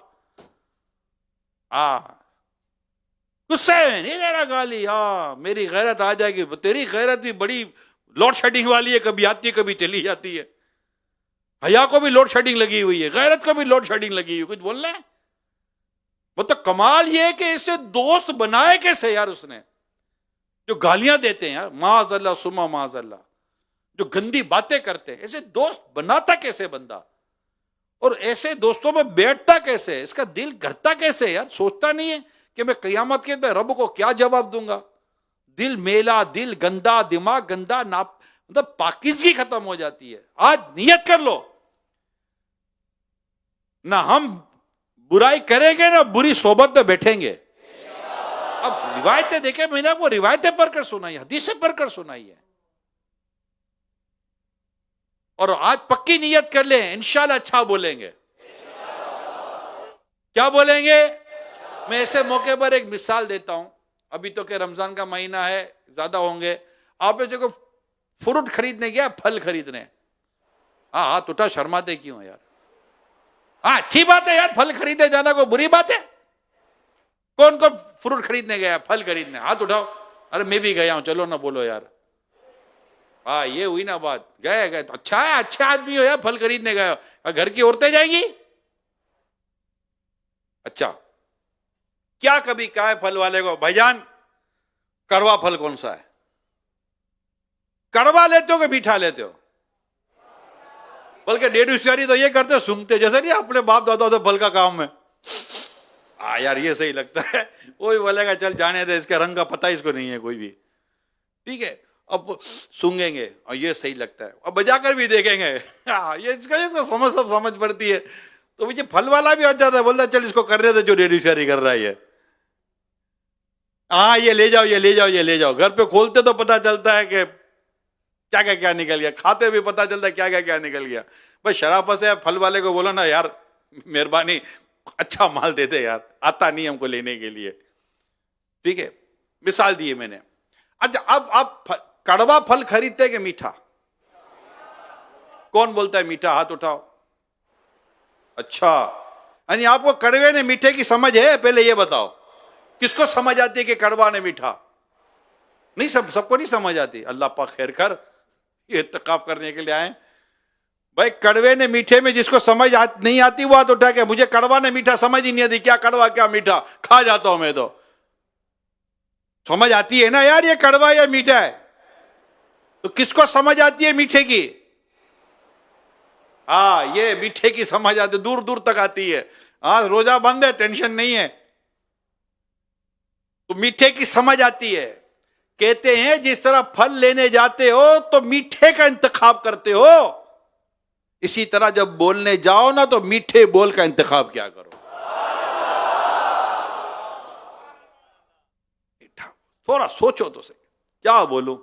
غصے میں نہیں دے رہا گالی, ہاں میری غیرت آ جائے گی. تیری غیرت بھی بڑی لوڈ شیڈنگ والی ہے, کبھی آتی ہے کبھی چلی جاتی ہے. حیا کو بھی لوڈ شیڈنگ لگی ہوئی ہے, غیرت کو بھی لوڈ شیڈنگ لگی ہوئی, کچھ بولنا ہے. وہ تو کمال یہ ہے کہ اسے دوست بنائے کیسے یار اس نے, جو گالیاں دیتے ہیں یار, معاذ اللہ سما معاذ اللہ, جو گندی باتیں کرتے ہیں, ایسے دوست بناتا کیسے بندہ, اور ایسے دوستوں میں بیٹھتا کیسے, اس کا دل گھرتا کیسے یار. سوچتا نہیں ہے کہ میں قیامت کے دن رب کو کیا جواب دوں گا. دل میلا, دل گندا, دماغ گندا, مطلب پاکیزگی ختم ہو جاتی ہے. آج نیت کر لو, نہ ہم برائی کریں گے نہ بری صحبت میں بیٹھیں گے. اب روایتیں دیکھیں, میں نے آپ کو روایتیں پڑھ کر سنائی, حدیثیں پڑھ کر سنائی ہے, اور آج پکی نیت کر لیں انشاءاللہ اچھا بولیں گے. کیا بولیں گے؟ میں ایسے موقع پر ایک مثال دیتا ہوں. ابھی تو کہ رمضان کا مہینہ ہے, زیادہ ہوں گے. آپ نے جو فروٹ خریدنے گیا, پھل خریدنے, ہاتھ اٹھا, شرماتے کیوں یار؟ ہاں اچھی بات ہے یار, پھل خریدے جانا کوئی بری بات ہے؟ کون کون فروٹ خریدنے گیا, پھل خریدنے, ہاتھ اٹھاؤ. ارے میں بھی گیا ہوں, چلو نہ بولو یار. ہاں یہ ہوئی نا بات, گئے تو اچھا ہے, اچھا آدمی ہو یار, پھل خریدنے گئے ہو. گھر کی عورتیں جائیں گی؟ اچھا کیا کبھی کہا ہے پھل والے کو, بھائی جان کڑوا پھل کون سا ہے؟ کڑوا لیتے ہو کہ میٹھا لیتے ہو؟ بلکہ ڈیڑھ ہوشیاری تو یہ کرتے, سنگتے جیسے نہیں اپنے باپ دادا سے پھل کا کام میں. یار یہ صحیح لگتا ہے, وہی بولے گا چل جانے دے, اس کے رنگ کا پتہ اس کو نہیں ہے کوئی بھی, ٹھیک ہے. اب سونگیں گے اور یہ صحیح لگتا ہے, اب بجا کر بھی دیکھیں گے, یہ اس کا سمجھ پڑتی ہے. تو مجھے پھل والا بھی ہو جاتا ہے, بولتا چل اس کو کرنے دے جو ڈیڑھ ہوشیاری کر رہا ہے. یہ لے جاؤ, یہ لے جاؤ, یہ لے جاؤ. گھر پہ کھولتے تو پتا چلتا ہے کہ کیا نکل گیا, کھاتے بھی پتا چلتا ہے کیا نکل گیا. بس شرافت سے پھل والے کو بولو نا, یار مہربانی اچھا مال دے دے یار, آتا نہیں ہم کو لینے کے لیے, ٹھیک ہے. مثال دی میں نے. اچھا اب آپ کڑوا پھل خریدتے کہ میٹھا؟ کون بولتا ہے میٹھا, ہاتھ اٹھاؤ. اچھا یعنی آپ کو کڑوے نے میٹھے کی سمجھ ہے؟ پہلے یہ بتاؤ کس کو سمجھ آتی ہے کہ کڑوا نے میٹھا؟ نہیں, سب کو نہیں سمجھ آتی. اللہ پاک خیر کر, یہ اتقاف کرنے کے لیے آئے. بھائی کڑوے نے میٹھے میں جس کو سمجھ نہیں آتی وہ ہاتھ اٹھا کے, مجھے کڑوا نے میٹھا سمجھ ہی نہیں آتی, کیا کڑوا کیا میٹھا, کھا جاتا ہوں میں. تو سمجھ آتی ہے نا یار یہ کڑوا یا میٹھا ہے؟ تو کس کو سمجھ آتی ہے میٹھے کی؟ یہ میٹھے کی سمجھ آتی, دور دور تک آتی ہے. روزہ بند ہے, ٹینشن نہیں ہے, تو میٹھے کی سمجھ آتی ہے. کہتے ہیں جس طرح پھل لینے جاتے ہو تو میٹھے کا انتخاب کرتے ہو, اسی طرح جب بولنے جاؤ نا تو میٹھے بول کا انتخاب کیا کرو. میٹھا تھوڑا سوچو تو صحیح, کیا بولوں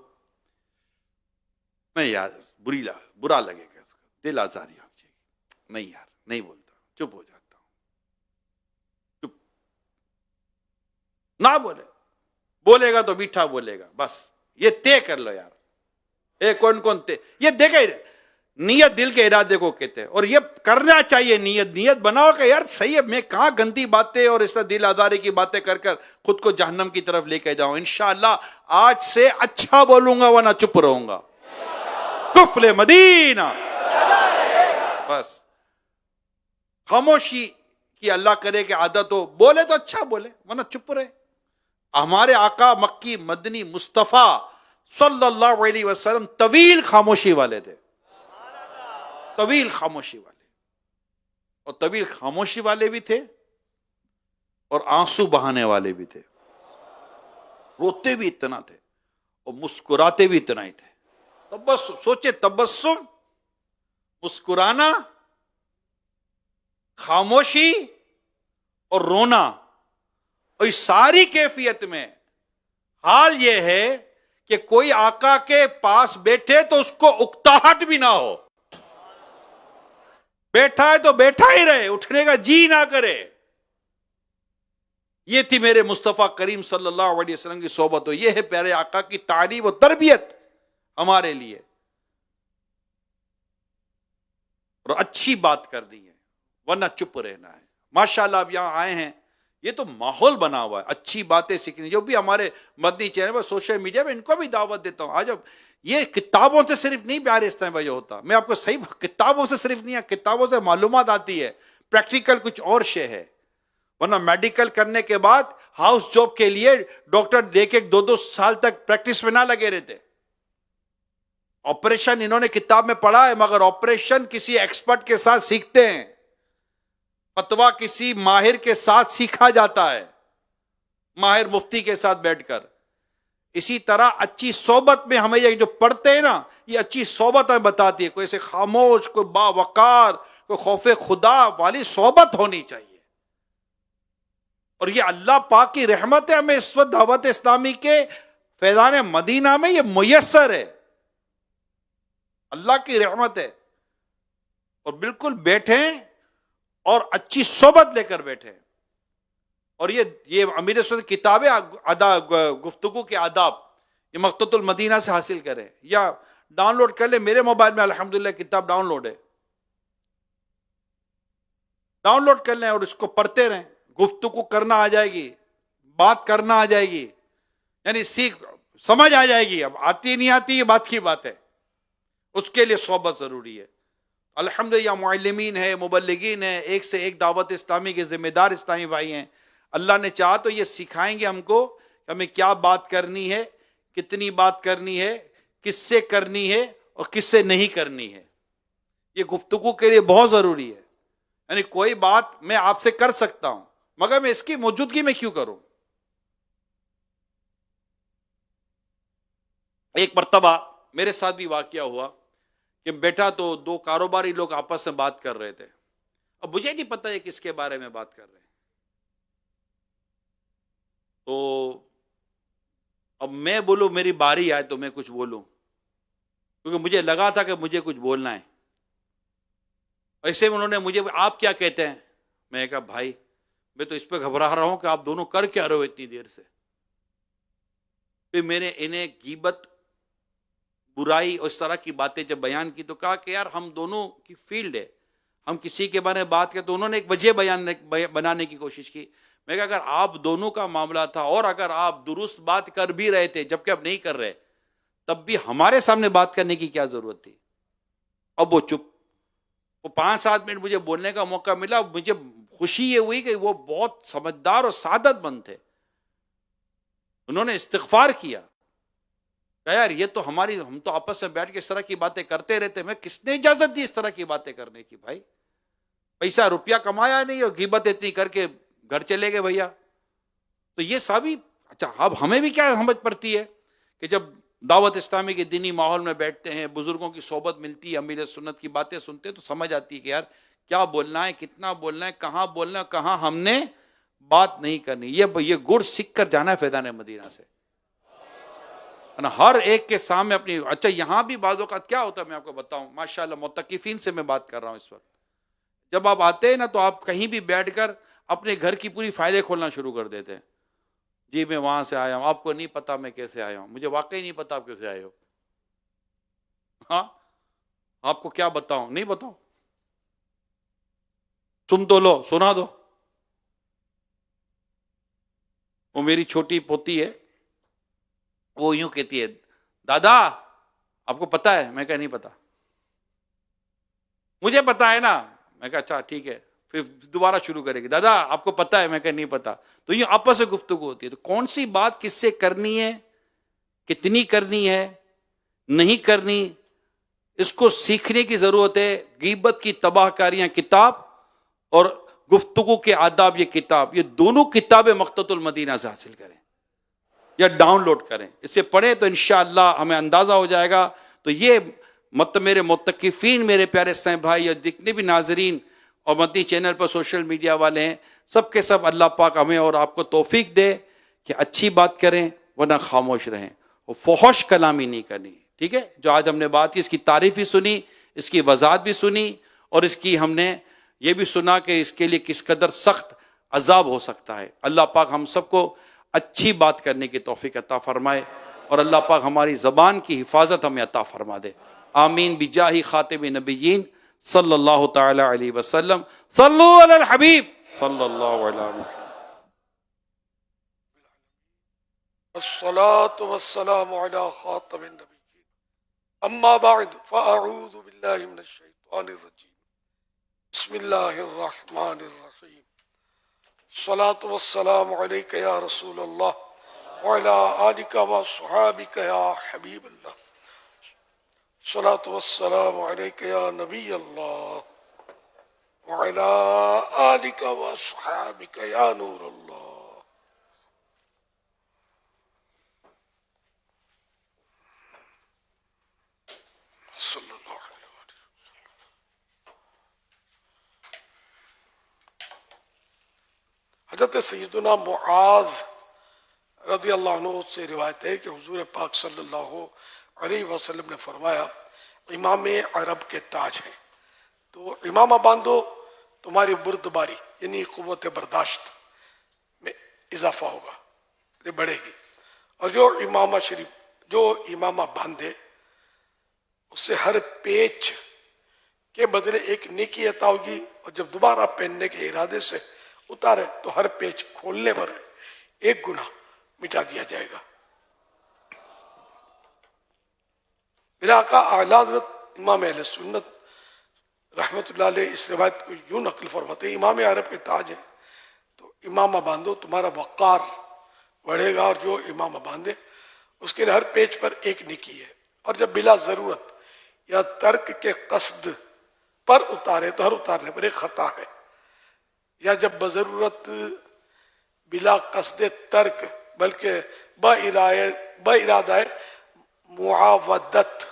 نہیں یار, برا لگے گا, اس کا دل آزاری ہو جائے گی. نہیں یار نہیں بولتا, چپ ہو جاتا ہوں. چپ نہ بولے گا تو میٹھا بولے گا, بس یہ طے کر لو یار. کون طے, یہ دیکھے نیت دل کے ارادے کو کہتے ہیں, اور یہ کرنا چاہیے. نیت بناؤ کہ یار صحیح ہے, میں کہاں گندی باتیں اور اس طرح دل آزاری کی باتیں کر خود کو جہنم کی طرف لے کے جاؤں. انشاءاللہ آج سے اچھا بولوں گا ورنہ چپ رہوں گا. کفل مدینہ, بس خاموشی کی اللہ کرے کہ عادت ہو, بولے تو اچھا بولے ورنہ چپ رہے. ہمارے آقا مکی مدنی مصطفیٰ صلی اللہ علیہ وسلم طویل خاموشی والے تھے, طویل خاموشی والے. اور طویل خاموشی والے بھی تھے اور آنسو بہانے والے بھی تھے. روتے بھی اتنا تھے اور مسکراتے بھی اتنا ہی تھے. تبسم، سوچے تبسم، مسکرانا، خاموشی اور رونا، اور اس ساری کیفیت میں حال یہ ہے کہ کوئی آقا کے پاس بیٹھے تو اس کو اکتاہٹ بھی نہ ہو. بیٹھا ہے تو بیٹھا ہی رہے، اٹھنے کا جی نہ کرے. یہ تھی میرے مصطفیٰ کریم صلی اللہ علیہ وسلم کی صحبت. ہو یہ ہے پیارے آقا کی تعلیم و تربیت ہمارے لیے. اور اچھی بات کرنی ہے ورنہ چپ رہنا ہے. ماشاءاللہ اب یہاں آئے ہیں، یہ تو ماحول بنا ہوا ہے اچھی باتیں سیکھنے. جو بھی ہمارے مدنی چینل پر سوشل میڈیا پہ ان کو بھی دعوت دیتا ہوں. آج اب یہ کتابوں سے صرف نہیں پیارے اس طرح یہ ہوتا، میں آپ کو صحیح کتابوں سے صرف نہیں ہے، کتابوں سے معلومات آتی ہے، پریکٹیکل کچھ اور شے ہے. ورنہ میڈیکل کرنے کے بعد ہاؤس جاب کے لیے ڈاکٹر دیکھ ایک 2-2 سال تک پریکٹس میں نہ لگے رہتے. آپریشن انہوں نے کتاب میں پڑھا ہے، مگر آپریشن کسی ایکسپرٹ کے ساتھ سیکھتے ہیں، فتویٰ کسی ماہر کے ساتھ سیکھا جاتا ہے، ماہر مفتی کے ساتھ بیٹھ کر. اسی طرح اچھی صحبت میں ہمیں یہ جو پڑھتے ہیں نا، یہ اچھی صحبت ہمیں بتاتی ہے. کوئی ایسے خاموش، کوئی باوقار، کوئی خوف خدا والی صحبت ہونی چاہیے. اور یہ اللہ پاک کی رحمت ہے، ہمیں اس وقت دعوت اسلامی کے فیضان مدینہ میں یہ میسر ہے، اللہ کی رحمت ہے. اور بالکل بیٹھیں اور اچھی صحبت لے کر بیٹھیں. اور یہ امیر سنت کتاب گفتگو کے آداب، یہ مقتۃ المدینہ سے حاصل کریں یا ڈاؤن لوڈ کر لیں. میرے موبائل میں الحمدللہ کتاب ڈاؤن لوڈ ہے، ڈاؤن لوڈ کر لیں اور اس کو پڑھتے رہیں. گفتگو کرنا آ جائے گی، بات کرنا آ جائے گی، یعنی سمجھ آ جائے گی. اب آتی نہیں آتی یہ بات کی بات ہے، اس کے لیے صحبت ضروری ہے. الحمدللہ معلمین ہیں، مبلغین ہیں، ایک سے ایک دعوت اسلامی کے ذمہ دار اسلامی بھائی ہیں. اللہ نے چاہا تو یہ سکھائیں گے ہم کو کہ ہمیں کیا بات کرنی ہے، کتنی بات کرنی ہے، کس سے کرنی ہے اور کس سے نہیں کرنی ہے. یہ گفتگو کے لیے بہت ضروری ہے. یعنی کوئی بات میں آپ سے کر سکتا ہوں مگر میں اس کی موجودگی میں کیوں کروں. ایک مرتبہ میرے ساتھ بھی واقعہ ہوا کہ بیٹا تو 2 کاروباری لوگ آپس میں بات کر رہے تھے. اب مجھے نہیں پتا یہ کس کے بارے میں بات کر رہے ہیں. تو اب میں بولوں، میری باری آئے تو میں کچھ بولوں، کیونکہ مجھے لگا تھا کہ مجھے کچھ بولنا ہے. ایسے میں انہوں نے مجھے آپ کیا کہتے ہیں، میں نے کہا بھائی میں تو اس پہ گھبرا رہا ہوں کہ آپ دونوں کر کیا رہے ہو اتنی دیر سے. پھر میں نے انہیں غیبت، برائی اور اس طرح کی باتیں جب بیان کی تو کہا کہ یار ہم دونوں کی فیلڈ ہے، ہم کسی کے بارے میں بات کریں. تو انہوں نے ایک وجہ بنانے کی کوشش کی. میں کہا اگر آپ دونوں کا معاملہ تھا اور اگر آپ درست بات کر بھی رہے تھے جبکہ اب نہیں کر رہے، تب بھی ہمارے سامنے بات کرنے کی کیا ضرورت تھی. اب وہ چپ. وہ 5-7 منٹ مجھے بولنے کا موقع ملا. مجھے خوشی یہ ہوئی کہ وہ بہت سمجھدار اور سعادت مند تھے. انہوں نے استغفار کیا کہ یار یہ تو ہم تو آپس میں بیٹھ کے اس طرح کی باتیں کرتے رہتے، میں کس نے اجازت دی اس طرح کی باتیں کرنے کی. بھائی پیسہ روپیہ کمایا نہیں اور غیبت اتنی کر کے گھر چلے گئے بھیا. تو یہ سبھی اچھا. اب ہمیں بھی کیا سمجھ پڑتی ہے کہ جب دعوت اسلامی کے دینی ماحول میں بیٹھتے ہیں، بزرگوں کی صحبت ملتی ہے، امیر سنت کی باتیں سنتے ہیں، تو سمجھ آتی ہے کہ یار کیا بولنا ہے، کتنا بولنا ہے، کہاں بولنا ہے، کہاں ہم نے بات نہیں کرنی. یہ گڑ سیکھ کر جانا ہے فیضان مدینہ سے. ہر ایک کے سامنے اپنی. اچھا یہاں بھی بعض اوقات کیا ہوتا ہے میں آپ کو بتاؤں، ماشاءاللہ معتکفین سے میں بات کر رہا ہوں اس وقت. جب آپ آتے ہیں نا تو آپ کہیں بھی بیٹھ کر اپنے گھر کی پوری فائلیں کھولنا شروع کر دیتے ہیں. جی میں وہاں سے آیا ہوں، آپ کو نہیں پتا میں کیسے آیا ہوں، مجھے واقعی نہیں پتا آپ کیسے آئے ہو. ہاں آپ کو کیا بتاؤں، نہیں بتاؤں، تم تو لو سنا دو. وہ میری چھوٹی پوتی ہے، وہ یوں کہتی ہے دادا آپ کو پتا ہے، میں کہا نہیں پتا. مجھے پتا ہے نا، میں کہا اچھا ٹھیک ہے. پھر دوبارہ شروع کرے گی دادا آپ کو پتا ہے، میں کہا نہیں پتا. تو یہ آپس میں گفتگو ہوتی ہے. تو کون سی بات کس سے کرنی ہے، کتنی کرنی ہے، نہیں کرنی، اس کو سیکھنے کی ضرورت ہے. غیبت کی تباہ کاریاں کتاب اور گفتگو کے آداب یہ کتاب، یہ دونوں کتابیں مقتۃ المدینہ سے حاصل کریں. یا ڈاؤن لوڈ کریں، اسے پڑھیں تو انشاءاللہ ہمیں اندازہ ہو جائے گا. تو یہ مطلب میرے متقفین، میرے پیارے اسلام بھائی، یا جتنے بھی ناظرین اور مدنی چینل پر سوشل میڈیا والے ہیں، سب کے سب اللہ پاک ہمیں اور آپ کو توفیق دے کہ اچھی بات کریں ورنہ خاموش رہیں، وہ فحش کلامی نہیں کرنی. ٹھیک ہے، جو آج ہم نے بات کی، اس کی تعریف بھی سنی، اس کی وضاحت بھی سنی، اور اس کی ہم نے یہ بھی سنا کہ اس کے لیے کس قدر سخت عذاب ہو سکتا ہے. اللہ پاک ہم سب کو اچھی بات کرنے کی توفیق عطا فرمائے، اور اللہ پاک ہماری زبان کی حفاظت ہمیں عطا فرما دے. آمین بجاہ خاتم نبیین صلی اللہ تعالی علیہ وسلم. صلو علی الحبیب صلی اللہ علیہ وسلم. الصلاة والسلام على خاتم النبيين أما بعد فأعوذ بالله من الشيطان الرجيم بسم الله الرحمن الرحيم. الصلاة والسلام عليك يا رسول الله وعلى آلك وصحابك يا حبيب الله. الصلاة والسلام عليك يا نبي الله وعلى آلك وصحابك يا نور الله. صلی اللہ علیہ وسلم. حضرت سیدنا معاذ رضی اللہ عنہ سے روایت ہے کہ حضور پاک صلی اللہ علیہ وسلم نے فرمایا امام عرب کے تاج ہیں، تو امامہ باندھو تمہاری بردباری یعنی قوت برداشت میں اضافہ ہوگا، یہ بڑھے گی، اور جو امامہ باندھے اس سے ہر پیچ کے بدلے ایک نیکی عطا ہوگی، اور جب دوبارہ پہننے کے ارادے سے اتارے تو ہر پیچ کھولنے پر ایک گناہ مٹا دیا جائے گا. میرا آقا اعلیٰ حضرت امام اہل سنت رحمۃ اللہ علیہ اس روایت کو یوں نقل فرماتے ہیں، امام عرب کے تاج ہیں تو امامہ باندھو تمہارا وقار بڑھے گا، اور جو امامہ باندھے اس کے لیے ہر پیچ پر ایک نیکی ہے، اور جب بلا ضرورت یا ترک کے قصد پر اتارے تو ہر اتارنے پر ایک خطا ہے، یا جب بضرورت بلا قصد ترک بلکہ بارادہ معاودت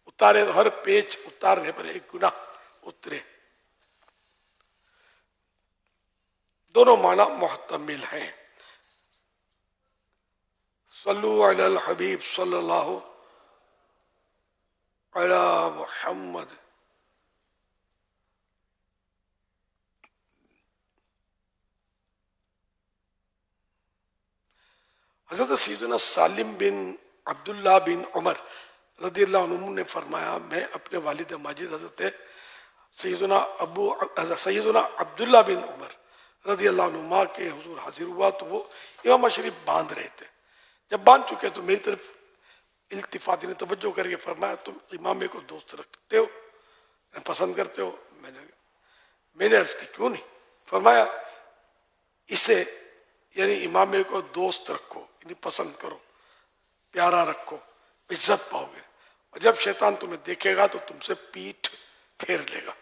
اتارے تو ہر پیچ اتارنے پر ایک گناہ اترے. دونوں معنی محتمل ہیں. صلو علی الحبیب صلی اللہ علی محمد. حضرت سیدنا سالم بن عبداللہ بن عمر رضی اللہ عنہ نے فرمایا میں اپنے والد ماجد حضرت سیدنا عبداللہ بن عمر رضی اللہ عنہ کے حضور حاضر ہوا تو وہ امام شریف باندھ رہے تھے. جب باندھ چکے تو میری طرف التفات نے توجہ کر کے فرمایا تم امامے کو دوست رکھتے ہو، پسند کرتے ہو؟ میں نے عرض کی کیوں نہیں؟ فرمایا اسے یعنی امامے کو دوست رکھو، یعنی پسند کرو، پیارا رکھو، عزت پاؤ گے، اور جب شیطان تمہیں دیکھے گا تو تم سے پیٹھ پھیر لے گا.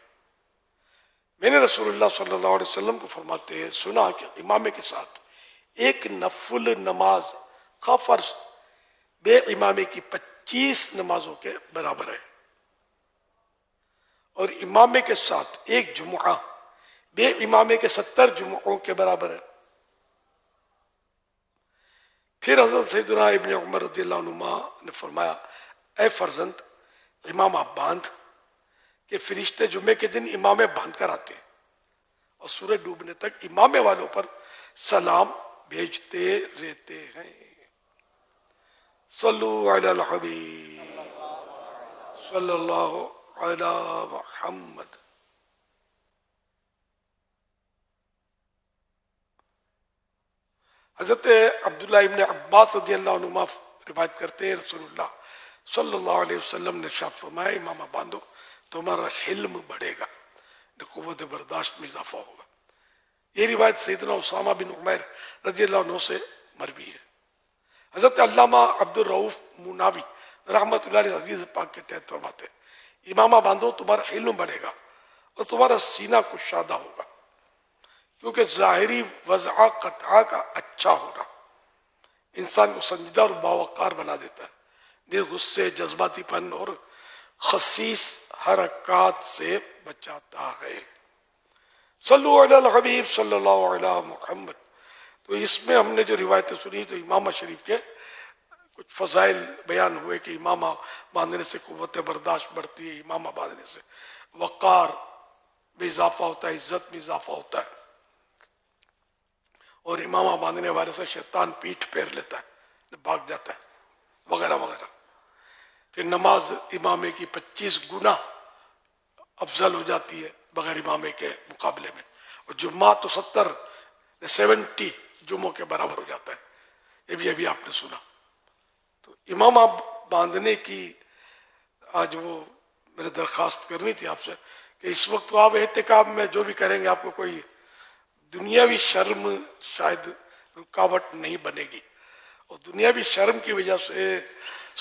میں نے رسول اللہ صلی اللہ علیہ وسلم کو فرماتے ہیں سنا کہ امامے کے ساتھ ایک نفل نماز فرض بے امامے کی 25 نمازوں کے برابر ہے، اور امامے کے ساتھ ایک جمعہ بے امامے کے 70 جمعوں کے برابر ہے. پھر حضرت سیدنا ابن عمر رضی اللہ عنہ نے فرمایا اے فرزند امامہ باندھ کہ فرشتے جمعے کے دن امامے باندھ کر آتے ہیں اور سورج ڈوبنے تک امامے والوں پر سلام بھیجتے رہتے ہیں. صلو علی الحبیب صلی اللہ علی محمد. حضرت عبداللہ ابن عباس رضی اللہ عنہ روایت کرتے ہیں رسول اللہ صلی اللہ علیہ وسلم نے ارشاد فرمایا امامہ باندھو تمہارا حلم بڑھے گا، قوت برداشت میں اضافہ ہوگا. یہ روایت سیدنا اسامہ بن عمیر رضی اللہ عنہ سے مروی ہے. حضرت علامہ عبد الرؤف مناوی رحمۃ اللہ علیہ حدیث پاک کے تحت فرماتے امامہ باندھو تمہارا علم بڑھے گا اور تمہارا سینہ کشادہ ہوگا، کیونکہ ظاہری وضع قطعہ کا اچھا ہونا انسان کو سنجیدہ اور باوقار بنا دیتا ہے، نیز غصے، جذباتی پن اور خسیس حرکات سے بچاتا ہے۔ صلو علی الحبیب صلی اللہ علیہ محمد۔ تو اس میں ہم نے جو روایتیں سنی تو امامہ شریف کے کچھ فضائل بیان ہوئے کہ امامہ باندھنے سے قوت برداشت بڑھتی ہے، امامہ باندھنے سے وقار میں اضافہ ہوتا ہے، عزت میں اضافہ ہوتا ہے، اور امامہ باندھنے والے سے شیطان پیٹھ پھیر لیتا ہے، بھاگ جاتا ہے، وغیرہ وغیرہ۔ پھر نماز امامے کی 25 گنا افضل ہو جاتی ہے بغیر امامے کے مقابلے میں، اور جمعہ تو 70 جمعوں کے برابر ہو جاتا ہے، یہ بھی ابھی آپ نے سنا۔ تو امامہ باندھنے کی آج وہ میرے درخواست کرنی تھی آپ سے کہ اس وقت تو آپ احتکاب میں جو بھی کریں گے آپ کو کوئی دنیاوی شرم شاید رکاوٹ نہیں بنے گی، اور دنیاوی شرم کی وجہ سے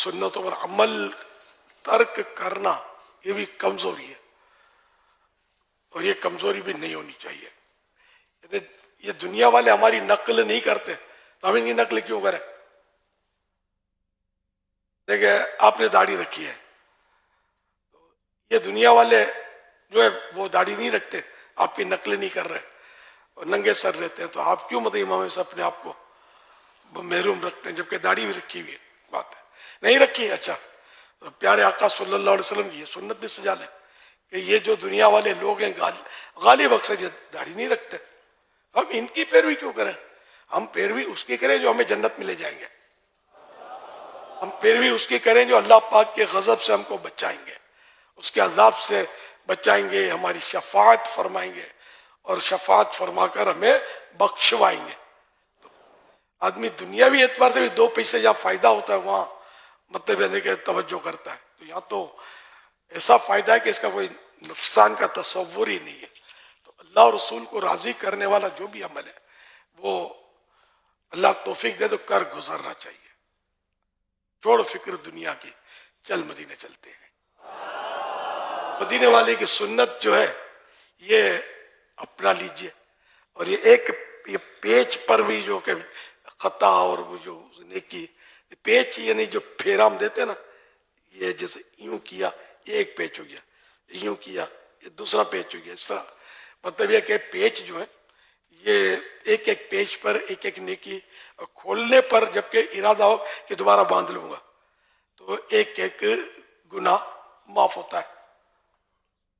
سنتوں پر عمل ترک کرنا یہ بھی کمزوری ہے، اور یہ کمزوری بھی نہیں ہونی چاہیے۔ یہ دنیا والے ہماری نقل نہیں کرتے تو ہم ان کی نقل کیوں کریں؟ دیکھیں آپ نے داڑھی رکھی ہے، یہ دنیا والے جو ہے وہ داڑھی نہیں رکھتے، آپ کی نقل نہیں کر رہے اور ننگے سر رہتے ہیں، تو آپ کیوں مطلب امام سے اپنے آپ کو محروم رکھتے ہیں جبکہ داڑھی بھی رکھی ہوئی ہے؟ بات ہے نہیں رکھی، اچھا تو پیارے آقا صلی اللہ علیہ وسلم کی یہ سنت بھی سجا لیں کہ یہ جو دنیا والے لوگ ہیں غالب اکثر یہ داڑھی نہیں رکھتے، ہم ان کی پیروی کیوں کریں؟ ہم پیروی اس کی کریں جو ہمیں جنت میں لے جائیں گے، ہم پیروی اس کی کریں جو اللہ پاک کے غضب سے ہم کو بچائیں گے، اس کے عذاب سے بچائیں گے، ہماری شفاعت فرمائیں گے اور شفاعت فرما کر ہمیں بخشوائیں گے۔ آدمی دنیاوی اعتبار سے بھی 2 پیسے جہاں فائدہ ہوتا ہے وہاں مطلب ہے کہ توجہ کرتا ہے، تو یہاں تو ایسا فائدہ ہے کہ اس کا کوئی نقصان کا تصور ہی نہیں ہے۔ تو اللہ اور رسول کو راضی کرنے والا جو بھی عمل ہے وہ اللہ توفیق دے تو کر گزرنا چاہیے، چھوڑ فکر دنیا کی، چل مدینے چلتے ہیں۔ مدینے والے کی سنت جو ہے یہ اپنا لیجئے، اور یہ پیچ پر بھی جو کہ خطا اور جو نیکی، پیچ یعنی جو پھیرا ہم دیتے نا، یہ جیسے یوں کیا یہ ایک پیچ ہو گیا، یوں کیا یہ دوسرا پیچ ہو گیا، اس طرح مطلب یہ کہ پیچ جو ہے یہ ایک ایک پیچ پر ایک ایک نیکی، اور کھولنے پر جبکہ ارادہ ہو کہ دوبارہ باندھ لوں گا تو ایک ایک گناہ معاف ہوتا ہے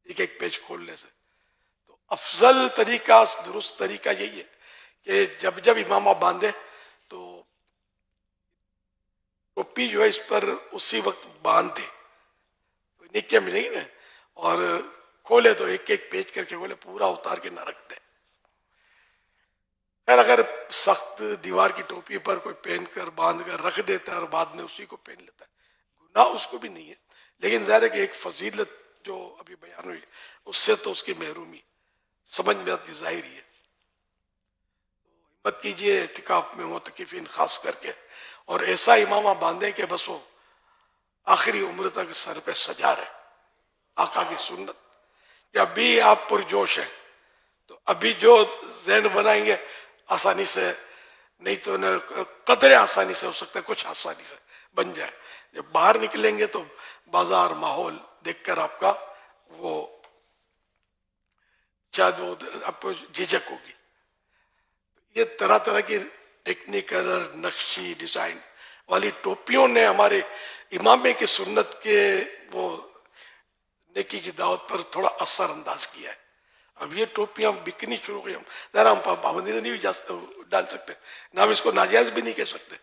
ایک ایک پیچ کھولنے سے۔ تو افضل طریقہ، درست طریقہ یہی ہے کہ جب جب امامہ باندھے تو ٹوپی جو ہے اس پر اسی وقت باندھ دے تو نیکیاں ملیں گی نا، اور کھولے تو ایک ایک پیچ کر کے کھولے، پورا اتار کے نہ رکھ دے۔ خیر اگر سخت دیوار کی ٹوپی پر کوئی پہن کر باندھ کر رکھ دیتا ہے اور بعد میں اسی کو پہن لیتا ہے، گناہ اس کو بھی نہیں ہے، لیکن ظاہر ہے کہ ایک فضیلت جو ابھی بیان ہوئی اس سے تو اس کی محرومی سمجھ میں آتی ظاہری ہے۔ ہمت کیجئے اعتکاف میں معتکفین خاص کر کے، اور ایسا امامہ باندھیں کہ بس وہ آخری عمر تک سر پہ سجا رہے، آقا کی سنت کہ ابھی آپ پرجوش ہیں تو ابھی جو ذہن بنائیں گے آسانی سے، نہیں تو قدرے آسانی سے ہو سکتا ہے کچھ آسانی سے بن جائے، جب باہر نکلیں گے تو بازار ماحول دیکھ کر آپ کا وہ شاید وہ آپ کو جھجک ہوگی۔ یہ طرح طرح کی ٹیکنیکل نقشی ڈیزائن والی ٹوپیوں نے ہمارے امامے کی سنت کے وہ نیکی کی دعوت پر تھوڑا اثر انداز کیا ہے۔ اب یہ ٹوپیاں بکنی شروع ہو گئی، ذرا ہم پابندی نہیں بھی ڈال سکتے، نہ ہم اس کو ناجائز بھی نہیں کہہ سکتے،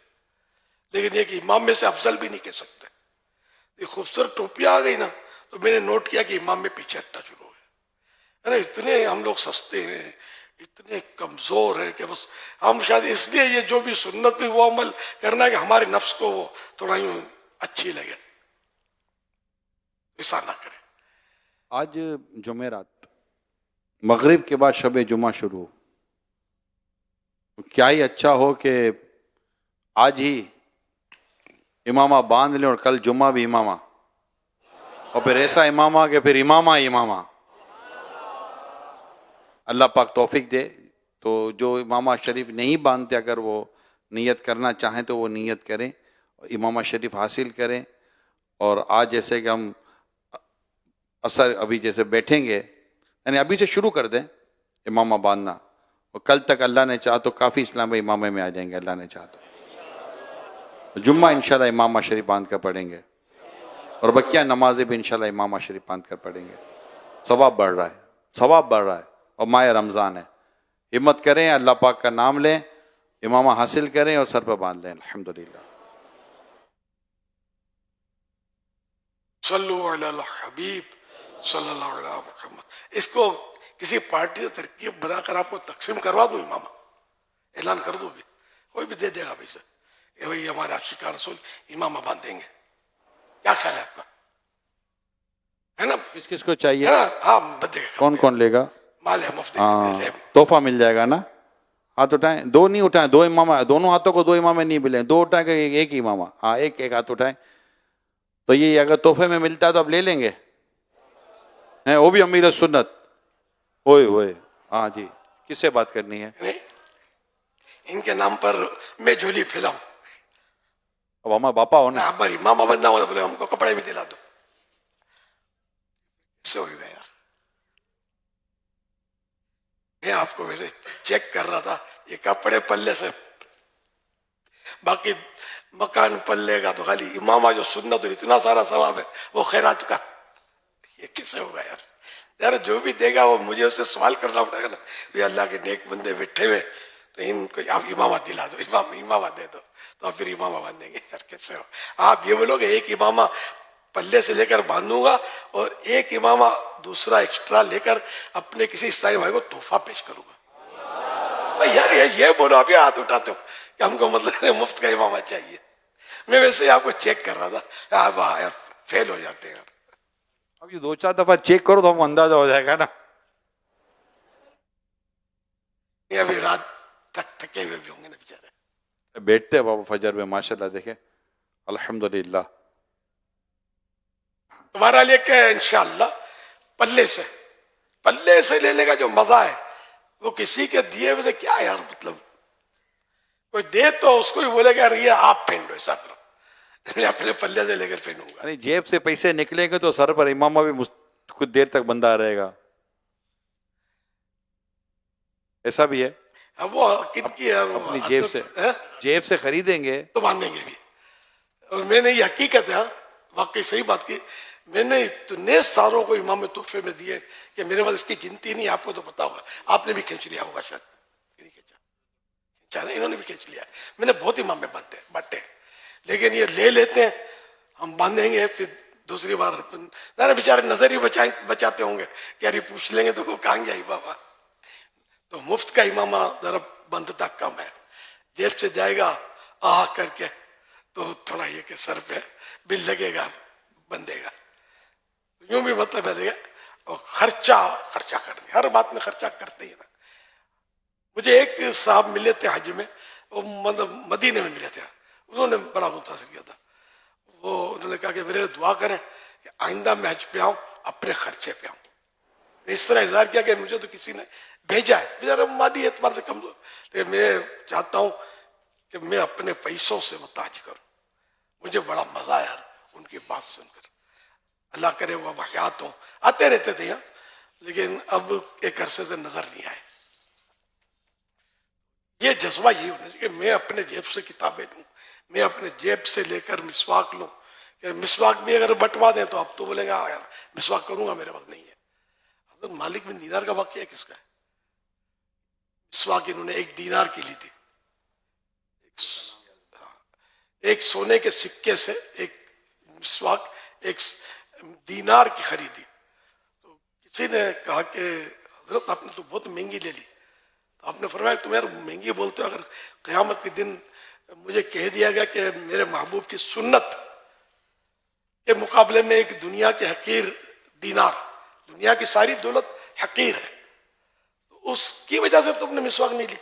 لیکن یہ کہ امام میں سے افضل بھی نہیں کہہ سکتے۔ یہ خوبصورت ٹوپیاں آ گئی نا تو میں نے نوٹ کیا کہ امام میں پیچھے ہٹنا شروع ہو گیا۔ اتنے ہم لوگ سستے ہیں، اتنے کمزور ہیں کہ بس ہم شاید اس لیے یہ جو بھی سنت بھی وہ عمل کرنا ہے کہ ہمارے نفس کو وہ تھوڑا یوں اچھی لگے، ایسا نہ کریں۔ آج جمعرات مغرب کے بعد شب جمعہ شروع، کیا ہی اچھا ہو کہ آج ہی امامہ باندھ لیں اور کل جمعہ بھی امامہ، اور پھر ایسا امامہ کہ پھر امامہ امامہ۔ اللہ پاک توفیق دے۔ تو جو امامہ شریف نہیں باندھتے اگر وہ نیت کرنا چاہیں تو وہ نیت کریں، امامہ شریف حاصل کریں. اور آج جیسے کہ ہم اثر ابھی جیسے بیٹھیں گے، یعنی ابھی سے شروع کر دیں امامہ باندھنا، اور کل تک اللہ نے چاہا تو کافی اسلام بھائی امامے میں آ جائیں گے، اللہ نے چاہا تو جمعہ انشاءاللہ امامہ شریف باندھ کر پڑھیں گے، اور بقیہ نمازیں بھی انشاءاللہ امامہ شریف باندھ کر پڑھیں گے. ثواب بڑھ رہا ہے، ثواب بڑھ رہا ہے، اور ماہ رمضان ہے. ہمت کریں، اللہ پاک کا نام لیں، امامہ حاصل کریں اور سر پہ باندھ لیں. الحمدللہ. صلو علی الحبیب صلی اللہ علیہ محمد. اس کو کسی پارٹی سے ترکیب بنا کر آپ کو تقسیم کروا دوں امامہ، اعلان کر دوں بھی، کوئی بھی دے دے گا پیسے کہ بھائی ہمارے عاشقان رسول امامہ باندھیں گے. کیا خیال ہے آپ کا؟ ہے نا؟ کس کس کو چاہیے؟ ہے نا؟ ہاں بدے گا. کون کون لے گا؟ مال ہے مفتی ہاں کے تحفہ مل جائے گا نا. ہاتھ اٹھائیں، دو نہیں اٹھائیں، دو امامہ، دونوں ہاتھوں کو دو امامے نہیں ملیں، دو اٹھائیں کہ ایک امامہ. ہاں ایک ایک ہاتھ اٹھائیں. تو یہ اگر تحفے میں ملتا ہے تو اب لے لیں گے، ہیں وہ بھی امیر سنت. ہوئے ہوئے ہاں جی، کس سے بات کرنی ہے؟ ان کے نام پر میں جھولی پھیلاؤں. اب ہمارا باپا ہونا. آپ پر امامہ بننا ہونا، بولے ہم کو کپڑے بھی دلا دو. سے ہو گیا یار. میں آپ کو ویسے چیک کر رہا تھا، یہ کپڑے پلے سے، باقی مکان پلے کا تو خالی امامہ جو سنت اور اتنا سارا ثواب ہے وہ خیرات کا. یہ کس سے ہوگا یار؟ یار جو بھی دے گا وہ مجھے اس سے سوال کرنا پڑے گا نا. یہ اللہ کے نیک بندے بیٹھے ہوئے، تو ان کو آپ امامہ دلا دو، امامہ دے دو، تو آپ پھر امامہ باندھیں گے. یار کیسے ہو آپ؟ یہ بولو کہ ایک امامہ پلے سے لے کر باندھوں گا اور ایک امامہ دوسرا ایکسٹرا لے کر اپنے کسی عیسائی بھائی کو تحفہ پیش کروں گا. بھائی یار یہ بولو، آپ یہ ہاتھ اٹھاتے ہو کہ ہم کو مطلب مفت کا امامہ چاہیے. میں ویسے ہی آپ کو چیک کر رہا تھا، آپ فیل ہو جاتے ہیں. اب یہ دو چار دفعہ چیک کرو تو ہم کو اندازہ ہو جائے گا نا. یہ ابھی رات تک تھکے ہوئے بھی ہوں گے نا بیچارے. بیٹھتے ہیں بابا فجر میں ماشاءاللہ، دیکھیں الحمدللہ. تمہارا لیے کہ انشاءاللہ پلے سے لینے کا جو مزہ ہے وہ کسی کے دیے ہوئے سے کیا یار. مطلب کوئی دے تو اس کو بھی بولے گا یار یہ آپ پہن لو، ایسا کرو. میں اپنے پلے سے لے کر پہنوں گا. یعنی جیب سے پیسے نکلیں گے تو سر پر امامہ بھی کچھ دیر تک بندہ رہے گا، ایسا بھی ہے. اب وہ کن کی ہے اپنی جیب سے خریدیں گے تو باندھیں گے بھی. اور میں نے یہ حقیقت ہے، واقعی صحیح بات کی، میں نے اتنے ساروں کو امام تحفے میں دیے کہ میرے پاس اس کی گنتی نہیں. آپ کو تو پتا ہوگا، آپ نے بھی کھینچ لیا ہوگا شاید. انہوں نے بھی کھینچ لیا. میں نے بہت امام بانٹے، لیکن یہ لے لیتے ہیں، ہم باندھیں گے پھر دوسری بار بیچارے نظر ہی بچاتے ہوں گے کہ یار یہ پوچھ لیں گے تو وہ کہاں گیا امامہ. تو مفت کا امامہ ذرا بندھتا کم ہے. جیب سے جائے گا کر کے تو تھوڑا یہ کہ سر پہ بل لگے گا، بندھے گا. یوں بھی مطلب ہے اور خرچہ کرنے، ہر بات میں خرچہ کرتے ہی نا. مجھے ایک صاحب ملے تھے حج میں، وہ مطلب مدینے میں ملے تھے، انہوں نے بڑا متاثر کیا تھا. انہوں نے کہا کہ میرے لیے دعا کریں کہ آئندہ میں حج پہ آؤں اپنے خرچے پہ آؤں. اس طرح اظہار کیا کہ مجھے تو کسی نے بھیجا ہے، بیچارہ مادی اعتبار سے کمزور، لیکن میں چاہتا ہوں کہ میں اپنے پیسوں سے محتاج کروں. مجھے بڑا مزہ آیا ان کی بات سن کر. اللہ کرے وہ حیات ہوں، آتے رہتے تھے یہاں، لیکن اب ایک عرصے سے نظر نہیں آئے. یہ جذبہ یہی ہونا چاہیے کہ میں اپنے جیب سے کتابیں لوں، میں اپنے جیب سے لے کر مسواک لوں. کہ مسواک بھی اگر بٹوا دیں تو آپ تو بولیں گے یار مسواک کروں گا، میرے پاس نہیں ہے. حضرت مالک بن دینار کا واقعہ کس کا ہے؟ مسواک انہوں نے 1 دینار کی لی تھی، ایک سونے کے سکے سے ایک مسواک 1 دینار کی خریدی. تو کسی نے کہا کہ حضرت آپ نے تو بہت مہنگی لے لی. تو آپ نے فرمایا تم یار مہنگی بولتے ہو، اگر قیامت کے دن مجھے کہہ دیا گیا کہ میرے محبوب کی سنت کے مقابلے میں ایک دنیا کے حقیر دینار، دنیا کی ساری دولت حقیر ہے، تو اس کی وجہ سے تم نے مسواک نہیں لی،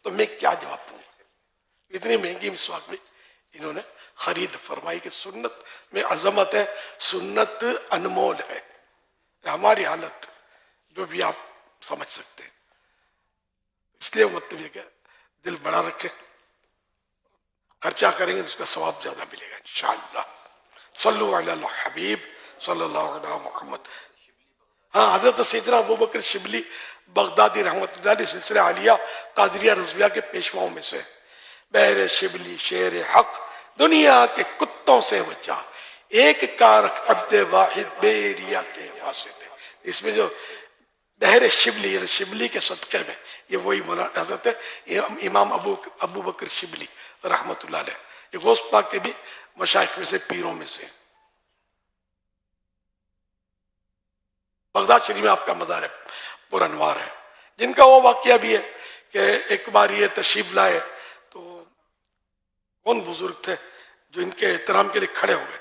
تو میں کیا جواب دوں؟ اتنی مہنگی مسواک بھی انہوں نے خرید فرمائی کہ سنت میں عظمت ہے، سنت انمول ہے. ہماری حالت جو بھی آپ سمجھ سکتے ہیں. اس لیے مطلب یہ کہ دل بڑا رکھے، خرچہ کریں گے اس کا ثواب زیادہ ملے گا انشاءاللہ. صلو علی الحبیب صلی اللہ علیہ محمد. ہاں، حضرت سیدنا ابوبکر شبلی بغدادی رحمۃ اللہ علیہ سلسلہ عالیہ قادریہ رضویہ کے پیشواؤں میں سے. بہر شبلی شیر حق دنیا کے کتوں سے بچا، ایک کار عبد واحد بیریا کے واسطے. اس میں جو بہر شبلی، شبلی کے صدقے میں، یہ وہی مولانا حضرت ہے امام ابو بکر شبلی رحمۃ اللہ علیہ. یہ غوث پاک کے بھی مشائخ میں سے، پیروں میں سے. بغداد شریف میں آپ کا مزار پر انوار ہے، جن کا وہ واقعہ بھی ہے کہ ایک بار یہ تشریف لائے تو کون بزرگ تھے جو ان کے احترام کے لیے کھڑے ہوئے.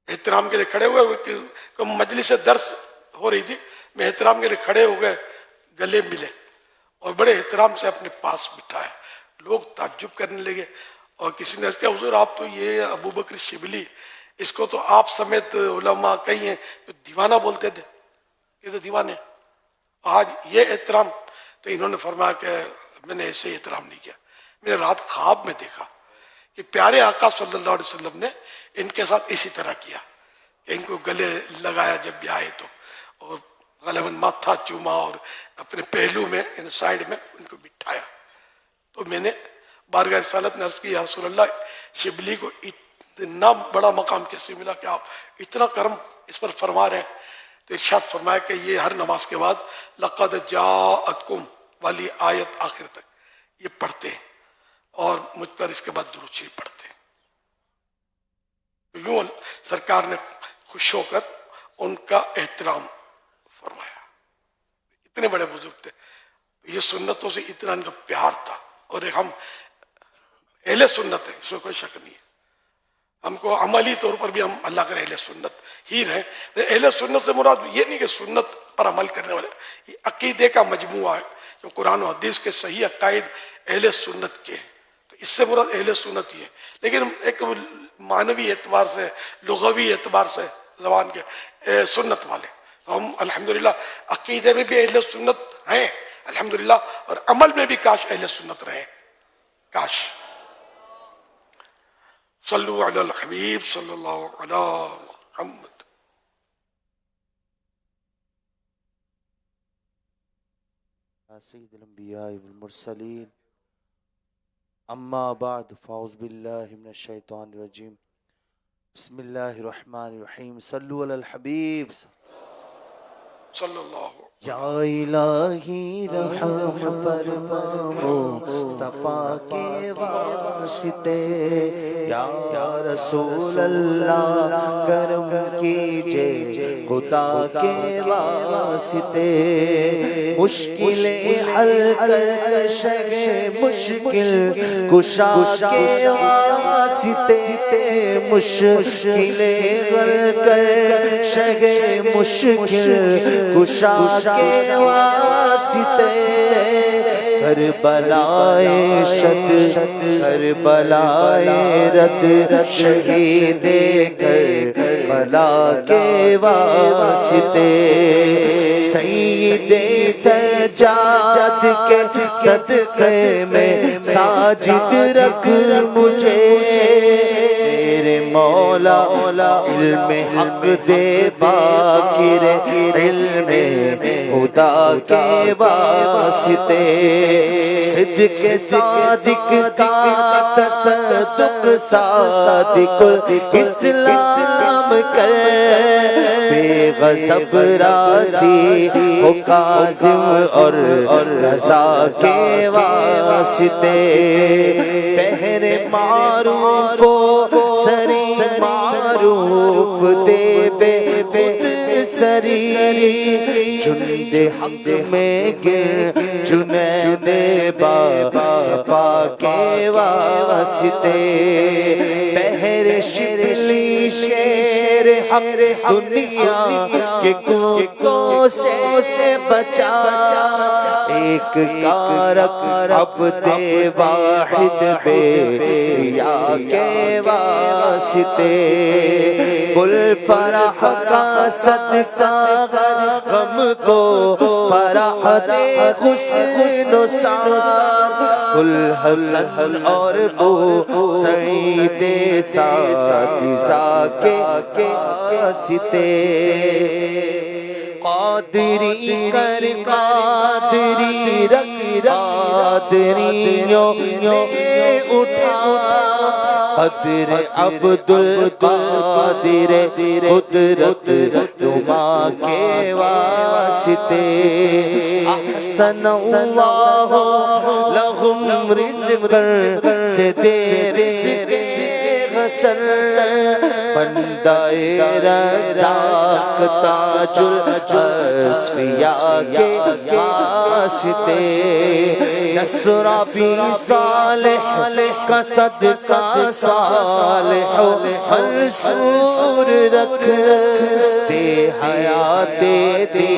احترام کے لیے کھڑے ہوئے کہ مجلس درس ہو رہی تھی، میں احترام کے لیے کھڑے ہو گئے، گلے ملے اور بڑے احترام سے اپنے پاس بٹھائے. لوگ تعجب کرنے لگے اور کسی نے کہا حضور آپ تو یہ ابو بکر شبلی، اس کو تو آپ سمیت علماء کئی ہیں جو دیوانہ بولتے تھے، یہ تو دیوانے. آج یہ احترام. تو انہوں نے فرمایا کہ میں نے ایسے احترام نہیں کیا، میں نے رات خواب میں دیکھا کہ پیارے آقا صلی اللہ علیہ وسلم نے ان کے ساتھ اسی طرح کیا کہ ان کو گلے لگایا جب بھی آئے تو، اور غالباً ماتھا چوما اور اپنے پہلو میں سائڈ میں ان کو بٹھایا. تو میں نے بارگاہ رسالت نے عرض کی یا رسول اللہ، شبلی کو اتنا بڑا مقام کیسے ملا کہ آپ اتنا کرم اس پر فرما رہے ہیں؟ تو ارشاد فرمایا کہ یہ ہر نماز کے بعد لقد جاءتکم والی آیت آخر تک یہ پڑھتے ہیں اور مجھ پر اس کے بعد درود شریف پڑھتے ہیں. یوں سرکار نے خوش ہو کر ان کا احترام فرمایا. اتنے بڑے بزرگ تھے، یہ سنتوں سے اتنا ان کا پیار تھا. اور ہم اہل سنت ہیں، اس میں کوئی شک نہیں ہے. ہم کو عملی طور پر بھی ہم اللہ کے اہل سنت ہی رہیں. اہل سنت سے مراد یہ نہیں کہ سنت پر عمل کرنے والے، یہ عقیدے کا مجموعہ ہے جو قرآن و حدیث کے صحیح عقائد اہل سنت کے ہیں. تو اس سے مراد اہل سنت ہی ہے. لیکن ایک معنوی اعتبار سے، لغوی اعتبار سے زبان کے سنت والے، تو ہم الحمدللہ عقیدے میں بھی اہل سنت ہیں الحمدللہ، اور عمل میں بھی کاش اہل سنت رہے. کاش. صلو علی الحبیب صلی اللہ علی محمد. سید الانبیاء والمرسلین، اما بعد فاعوذ باللہ من الشیطان الرجیم، بسم اللہ الرحمن الرحیم. صلو علی الحبیب صلی اللہ. یا الہی رحم فرما مصطفیٰ کے واسطے، یا رسول اللہ کرم کیجئے خدا کے واسطے. مشکلیں حل کر شگے مشکل کشا کے واسطے، مشکلیں حل کر شگے مشکل کشا کے واسطے. ہر بلائے شد ہر بلائے رد شہید کربلا کے واسطے. سید سجاد کے صدقے میں ساجد رکھ مجھے، میرے مولا علم حق دے باقر علم خدا کے واسطے. صدق صادق کا تصدق صادق اسلام کر، بے غضب راضی ہو کاظم اور رضا کے واسطے. بہر معروف کو سری معروف دے بے خود سری، جند حق میں گر جنید با صفا کے واسطے. بہر شبلی شیر حق دنیا کے کوکوں سے بچا، ایک کارک عبد واحد بے دیا کے واسطے گل فرح کا صدقہ غم کو فرح دے حسن و سار گل حسن اور بو سعید ساتھا کے واسطے قادری کر قادری رکھ قادریوں نے اٹھا قدر عبد القادر قدرت نما کے واسطے احسن اللہ لہم رزقا سے دے رزق حسن بندہ رزاق تاج الاصفیاء کے واسطے نصرہ بھی صالح کا صدقہ صالح منصور رکھ دے حیات دے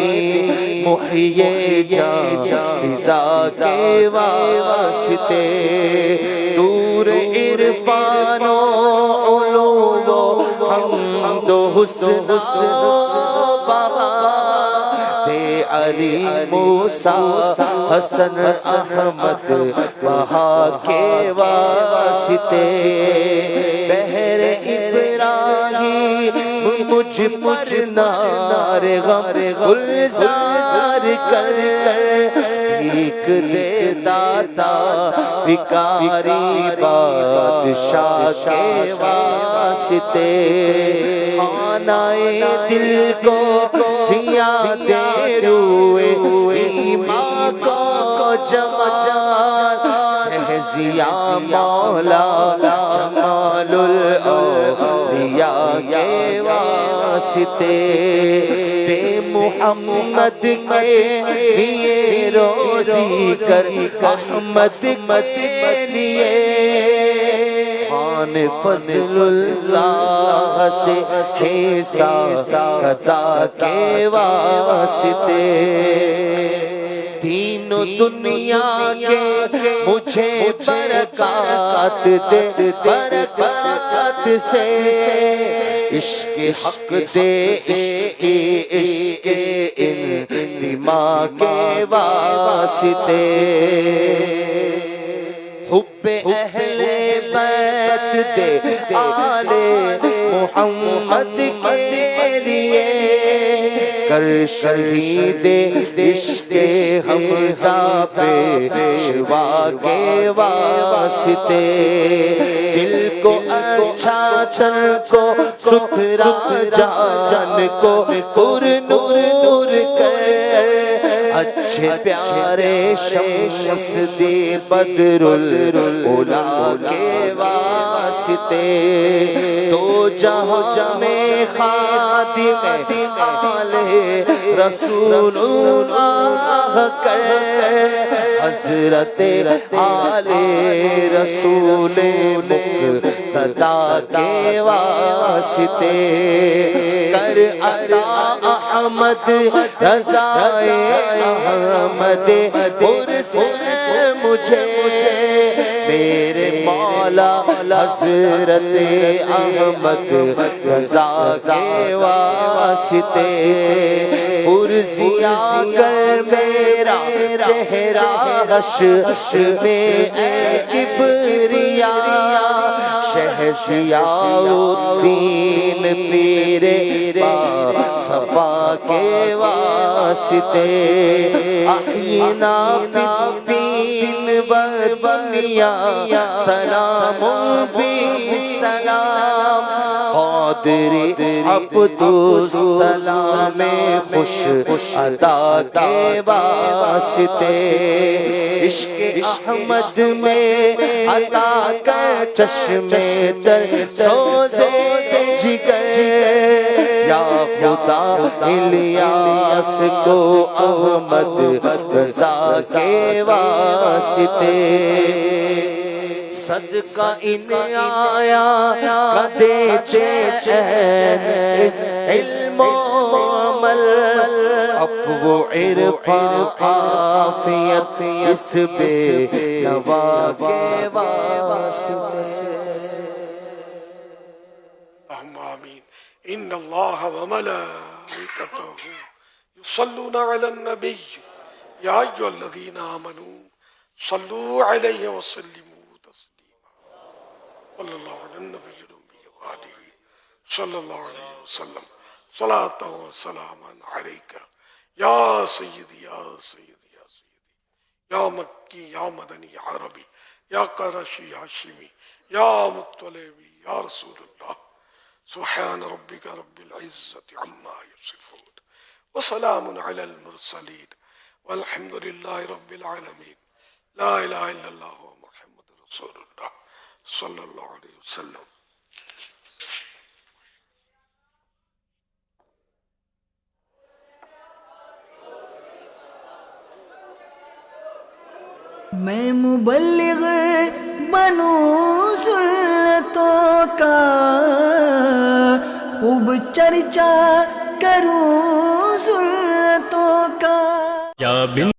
محیے جان فضا کے واسطے نور عرفان و علوم حمد و حسن بہا دے علی موسیٰ حسن احمد بہا کے واسطے بحر ابراہیم مجھ پر نار غم گلزار کر بھیک دے داتا بھکاری بادشاہ کے واسطے خانہ دل کو سیاہ دے روئے ایمان کو جمع شہزیا مولا جمال الاولیاء کے واسطے بے محمد کے لیے روزی کر احمد کے لیے خان فضل اللہ سے کیسا عطا کے واسطے تینوں دنیا کے مجھے برکات دے برکات سے عشق حق دے عشق انتماء کے واسطے حب اہل بیت دے آل محمد کے لیے کر شہید عشق حمزہ پیشوا کے واسطے دل کو اچھا چن کو ستھرا جان کو پر نور کر اچھے پیارے شمس دے بدر الاولا کے واسطے دو جہاں میں خادم آل رسول اللہ کر حضرت آل رسول مقتدی کے واسطے کر عطا احمد رضا احمد پرسن مجھے میرے مولا حضرت احمد رضا کے واسطے پرزیا کر میرا چہرہ حشر میں اے کبریا شہزیاء الدین پیر صفا کے واسطے احینا فی الدین والدنیا سلام بالسلام قادری عبدالسلام خوش ادا کے واسطے عشق احمد میں عطا کر چشم تر سوزے جگر یا خدا الیاس کو احمد رضا کے واسطے صدقہ ان آیا کدے چین علم و کومل عفو عرفان عافیت اس بے نوا کے واسطے. اللهم آمین. ان اللہ وملائکتہ یصلون علی النبی یا ایھا الذین آمنوا صلوا علیہ وسلموا تسلیما. صلی اللہ علی النبی الأمی وآلہ صلی اللہ علیہ وسلم. صلاۃ و سلاما علیک یا سیدی یا سیدی یا سیدی یا مکی یا مدنی یا عربی یا قرشی یا ہاشمی یا مطلبی یا رسول اللہ. سبحان ربک رب العزت عما یصفون وسلام علی المرسلین والحمد للہ رب العالمین. لا الہ الا اللہ محمد رسول اللہ صلی اللہ علیہ وسلم. میں مبلغ بنوں سنتوں کا خوب چرچا کروں سنتوں کا. یا بن